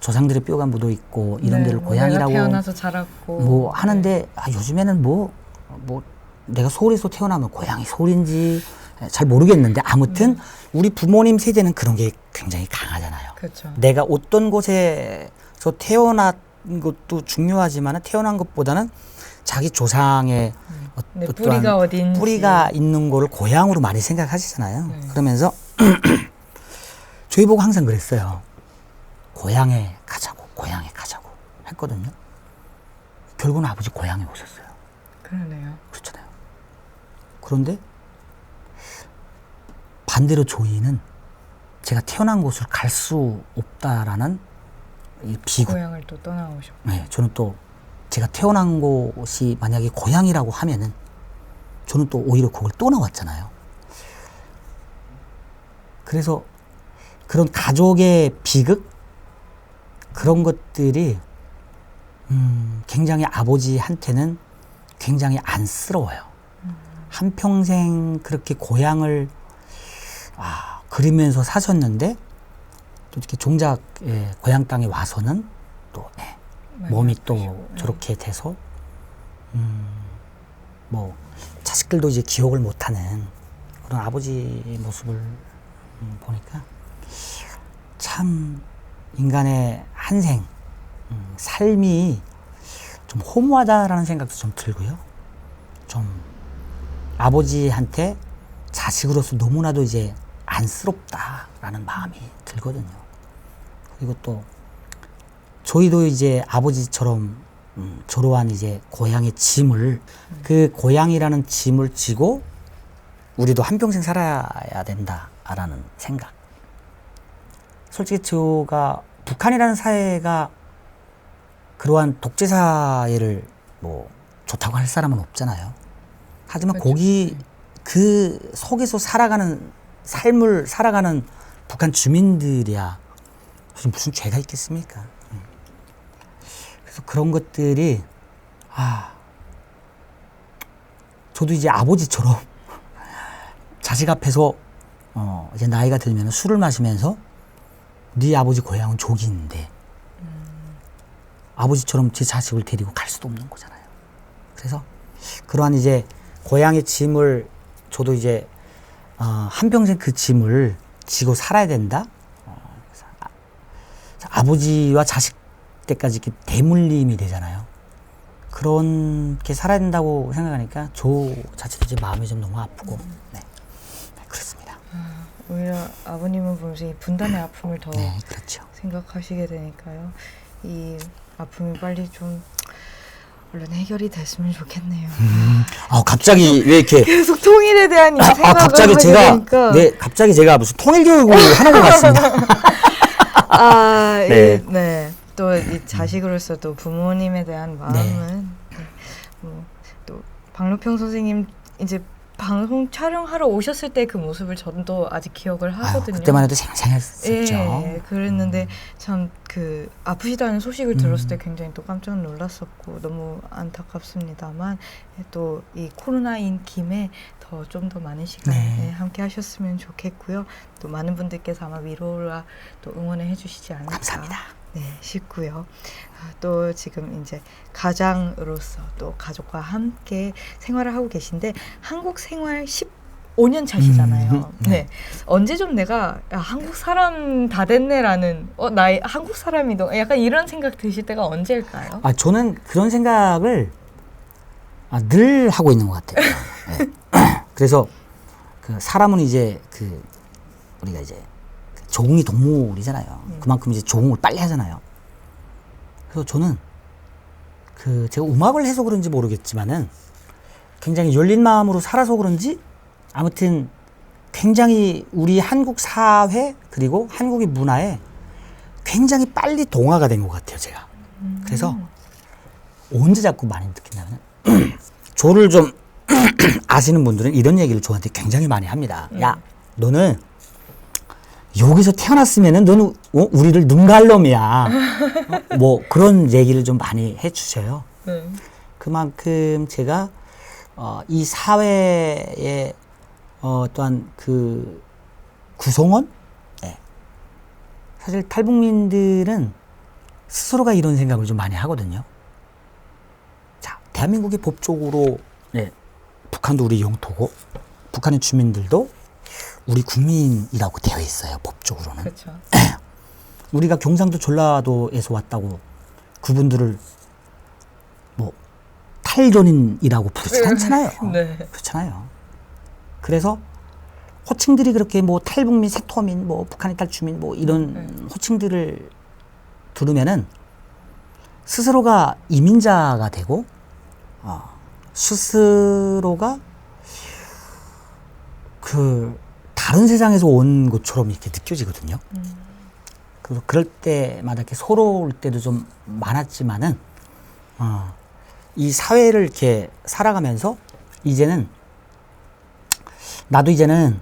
조상들의 뼈가 묻어 있고 이런 데를 고향이라고 내가 태어나서 자랐고 뭐 하는데 요즘에는 뭐 내가 서울에서 태어나면 고향이 서울인지 잘 모르겠는데 아무튼 우리 부모님 세대는 그런 게 굉장히 강하잖아요. 그렇죠. 내가 어떤 곳에서 태어난 것도 중요하지만 태어난 것보다는 자기 조상의 네, 뿌리가 어딘지 뿌리가 있는 거를 고향으로 많이 생각하시잖아요. 네. 그러면서 저희 보고 항상 그랬어요. 고향에 가자고 했거든요. 결국은 아버지 고향에 오셨어요. 그러네요. 그렇잖아요. 그런데 반대로 저희는 제가 태어난 곳을 갈 수 없다라는 이 비극. 고향을 또 떠나오셨고. 네, 저는 또 제가 태어난 곳이 만약에 고향이라고 하면은 저는 또 오히려 그걸 떠나왔잖아요. 그래서 그런 가족의 비극 그런 것들이 굉장히 아버지한테는 굉장히 안쓰러워요. 한평생 그렇게 고향을 그리면서 사셨는데 또 이렇게 종작 고향 땅에 와서는 또 몸이 또 아프시고, 저렇게 돼서 뭐 자식들도 이제 기억을 못하는 그런 아버지 모습을 보니까 참 인간의 한생 삶이 좀 허무하다라는 생각도 좀 들고요. 좀 아버지한테 자식으로서 너무나도 이제 안쓰럽다라는 마음이 들거든요. 그리고 또 저희도 이제 아버지처럼 저러한 이제 고향의 짐을 그 고향이라는 짐을 지고 우리도 한평생 살아야 된다라는 생각. 솔직히 제가 북한이라는 사회가 그러한 독재 사회를 뭐 좋다고 할 사람은 없잖아요. 하지만 그렇죠. 거기 그 속에서 살아가는 삶을 살아가는 북한 주민들이야 무슨 죄가 있겠습니까? 그래서 그런 것들이 저도 이제 아버지처럼 자식 앞에서 이제 나이가 들면 술을 마시면서 네 아버지 고향은 조기인데 아버지처럼 제 자식을 데리고 갈 수도 없는 거잖아요. 그래서 그러한 이제 고향의 짐을 저도 이제 한평생 그 짐을 지고 살아야 된다. 아버지와 자식 때까지 이렇게 대물림이 되잖아요. 그렇게 살아야 된다고 생각하니까 저 자체도 이제 마음이 좀 너무 아프고 네. 그렇습니다. 오히려 아버님은 보면서 이 분단의 아픔을 더 네, 그렇죠. 생각하시게 되니까요. 이 아픔이 빨리 좀 얼른 해결이 됐으면 좋겠네요. 갑자기 왜 이렇게 계속 통일에 대한 이 생각을 갑자기 하게 제가 되니까 갑자기 제가 무슨 통일 교육을 하는 것 같습니다. 네. 네. 또 이 자식으로서 또 부모님에 대한 마음은 또 박노평 선생님 이제 방송 촬영하러 오셨을 때 그 모습을 저도 아직 기억을 하거든요. 그때만 해도 생생했었죠. 예, 그랬는데 참 그 아프시다는 소식을 들었을 때 굉장히 또 깜짝 놀랐었고 너무 안타깝습니다만 또 이 코로나인 김에 좀 더 많은 시간 함께 하셨으면 좋겠고요. 또 많은 분들께서 아마 위로와 또 응원을 해주시지 않을까. 감사합니다. 네, 싶고요. 또 지금 이제 가장으로서 또 가족과 함께 생활을 하고 계신데 한국 생활 15년 차시잖아요. 네. 언제 좀 내가 한국 사람 다 됐네라는 나 한국 사람이다. 약간 이런 생각 드실 때가 언제일까요? 저는 그런 생각을 늘 하고 있는 것 같아요. 네. 그래서 그 사람은 이제 우리가 이제 적응이 동물이잖아요. 그만큼 이제 적응을 빨리 하잖아요. 그래서 저는 제가 음악을 해서 그런지 모르겠지만은 굉장히 열린 마음으로 살아서 그런지 아무튼 굉장히 우리 한국 사회 그리고 한국의 문화에 굉장히 빨리 동화가 된 것 같아요, 제가. 그래서 언제 자꾸 많이 느낀다면 저를 좀 아시는 분들은 이런 얘기를 저한테 굉장히 많이 합니다. 야, 너는 여기서 태어났으면은 너는 우리를 눈갈 놈이야. 뭐 그런 얘기를 좀 많이 해주셔요. 그만큼 제가 이 사회의 또한 그 구성원, 사실 탈북민들은 스스로가 이런 생각을 좀 많이 하거든요. 자, 대한민국이 법적으로 북한도 우리 영토고 북한의 주민들도 우리 국민이라고 되어 있어요. 법적으로는. 그렇죠. 우리가 경상도 전라도에서 왔다고 그분들을 뭐 탈전인이라고 부르지 않잖아요. 네. 그렇잖아요. 그래서 호칭들이 그렇게 뭐 탈북민, 세토민, 뭐 북한의 탈주민 뭐 이런 호칭들을 들으면은 스스로가 이민자가 되고 스스로가 다른 세상에서 온 것처럼 이렇게 느껴지거든요. 그래서 그럴 때마다 이렇게 서러울 때도 좀 많았지만은, 이 사회를 이렇게 살아가면서 나도 이제는,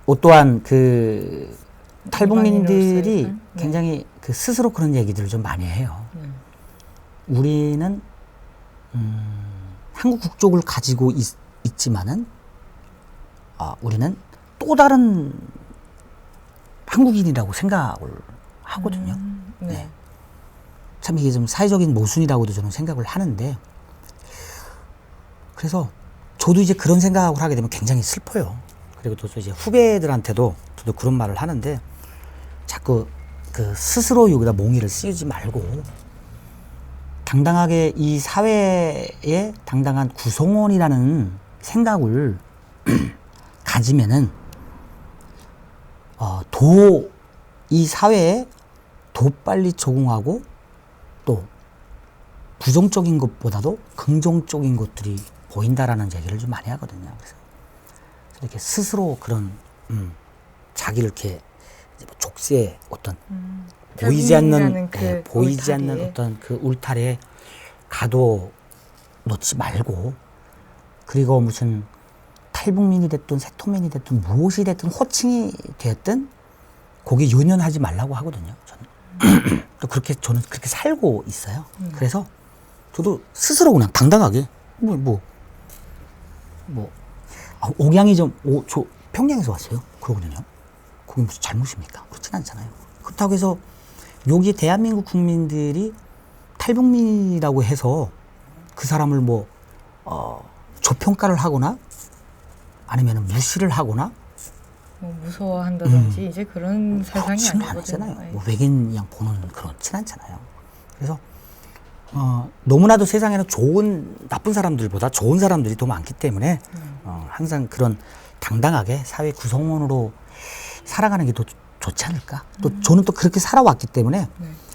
어떠한 탈북민들이 굉장히 스스로 그런 얘기들을 좀 많이 해요. 우리는, 한국 국적을 가지고 있지만은, 우리는 또 다른 한국인이라고 생각을 하거든요. 네. 네. 참 이게 좀 사회적인 모순이라고도 저는 생각을 하는데, 그래서 저도 이제 그런 생각을 하게 되면 굉장히 슬퍼요. 그리고 또 이제 후배들한테도 저도 그런 말을 하는데, 자꾸 그 스스로 여기다 몽이를 씌우지 말고 당당하게 이 사회의 당당한 구성원이라는 생각을 가지면은 이 사회에 더 빨리 적응하고 또 부정적인 것보다도 긍정적인 것들이 보인다라는 얘기를 좀 많이 하거든요. 그래서 이렇게 스스로 그런 자기를 이렇게 뭐 족쇄의 어떤 보이지 않는 보이지 울타리에. 않는 어떤 그 울타리에 가둬 놓지 말고, 그리고 무슨 탈북민이 됐든 세토민이 됐든 무엇이 됐든 호칭이 됐든 거기에 연연하지 말라고 하거든요. 저는 또 그렇게 저는 그렇게 살고 있어요. 그래서 저도 스스로 그냥 당당하게 옥양이 저 평양에서 왔어요. 그러거든요. 그게 무슨 잘못입니까? 그렇진 않잖아요. 그렇다고 해서 여기 대한민국 국민들이 탈북민이라고 해서 그 사람을 저평가를 하거나 아니면 무시를 하거나 뭐 무서워한다든지 이제 그런 세상이 그렇지는 아니거든요. 않잖아요. 뭐 외계인 양 보는 그렇진 않잖아요. 그래서 너무나도 세상에는 나쁜 사람들보다 좋은 사람들이 더 많기 때문에 항상 그런 당당하게 사회 구성원으로 살아가는 게 더 좋지 않을까. 또 저는 또 그렇게 살아왔기 때문에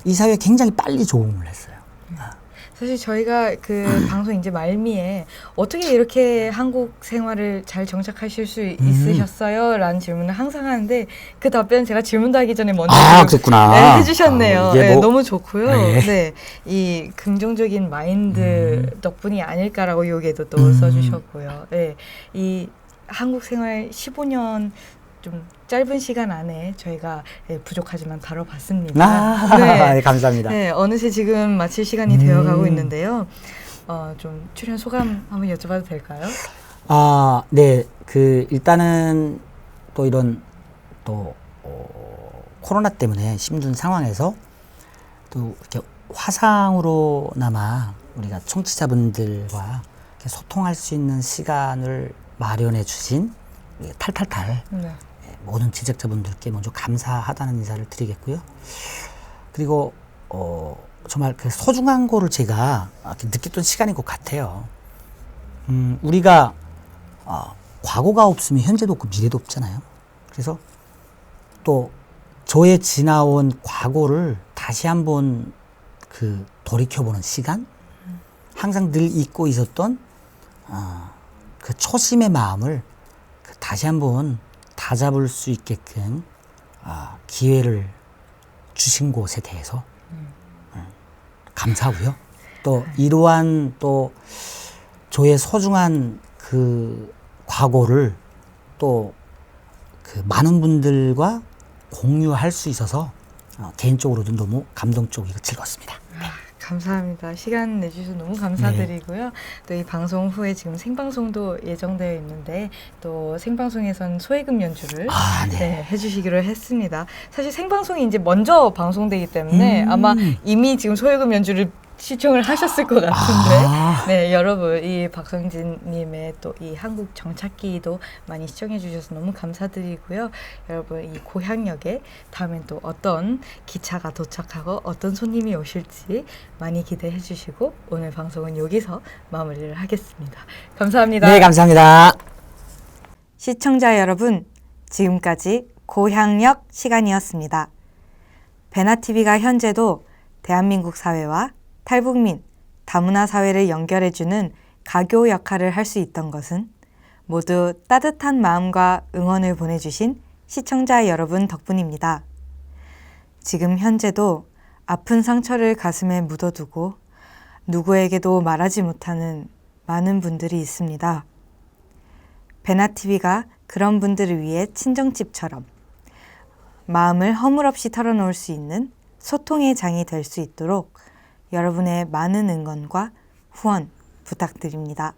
이 사회에 굉장히 빨리 적응을 했어요. 사실 저희가 그 방송 이제 말미에 어떻게 이렇게 한국 생활을 잘 정착하실 수 있으셨어요? 라는 질문을 항상 하는데 그 답변 제가 질문도 하기 전에 먼저 그랬구나. 네, 해주셨네요. 이게 네, 너무 좋고요. 네. 네, 이 긍정적인 마인드 덕분이 아닐까라고 여기에도 또 써주셨고요. 네, 이 한국 생활 15년 좀 짧은 시간 안에 저희가 부족하지만 다뤄봤습니다. 네, 감사합니다. 네, 어느새 지금 마칠 시간이 되어가고 있는데요. 좀 출연 소감 한번 여쭤봐도 될까요? 네, 일단은 또 이런 코로나 때문에 힘든 상황에서 또 이렇게 화상으로나마 우리가 청취자분들과 이렇게 소통할 수 있는 시간을 마련해 주신 탈탈탈 네. 모든 제작자분들께 먼저 감사하다는 인사를 드리겠고요. 그리고 정말 그 소중한 거를 제가 이렇게 느꼈던 시간인 것 같아요. 우리가 과거가 없으면 현재도 없고 미래도 없잖아요. 그래서 또 저의 지나온 과거를 다시 한번 돌이켜보는 시간, 항상 늘 잊고 있었던 그 초심의 마음을 다시 한번 다잡을 수 있게끔 기회를 주신 곳에 대해서 감사하고요. 또 이러한 또 저의 소중한 그 과거를 또 많은 분들과 공유할 수 있어서 개인적으로도 너무 감동적이고 즐거웠습니다. 감사합니다. 시간 내주셔서 너무 감사드리고요. 또 이 방송 후에 지금 생방송도 예정되어 있는데 또 생방송에선 소해금 연주를 해주시기로 했습니다. 사실 생방송이 이제 먼저 방송되기 때문에 아마 이미 지금 소해금 연주를 시청을 하셨을 것 같은데 네, 여러분 이 박성진님의 또 이 한국 정착기도 많이 시청해 주셔서 너무 감사드리고요. 여러분 이 고향역에 다음엔 또 어떤 기차가 도착하고 어떤 손님이 오실지 많이 기대해 주시고 오늘 방송은 여기서 마무리를 하겠습니다. 감사합니다. 네, 감사합니다. 시청자 여러분, 지금까지 고향역 시간이었습니다. 베나TV가 현재도 대한민국 사회와 탈북민, 다문화 사회를 연결해주는 가교 역할을 할 수 있던 것은 모두 따뜻한 마음과 응원을 보내주신 시청자 여러분 덕분입니다. 지금 현재도 아픈 상처를 가슴에 묻어두고 누구에게도 말하지 못하는 많은 분들이 있습니다. 베나TV가 그런 분들을 위해 친정집처럼 마음을 허물없이 털어놓을 수 있는 소통의 장이 될 수 있도록 여러분의 많은 응원과 후원 부탁드립니다.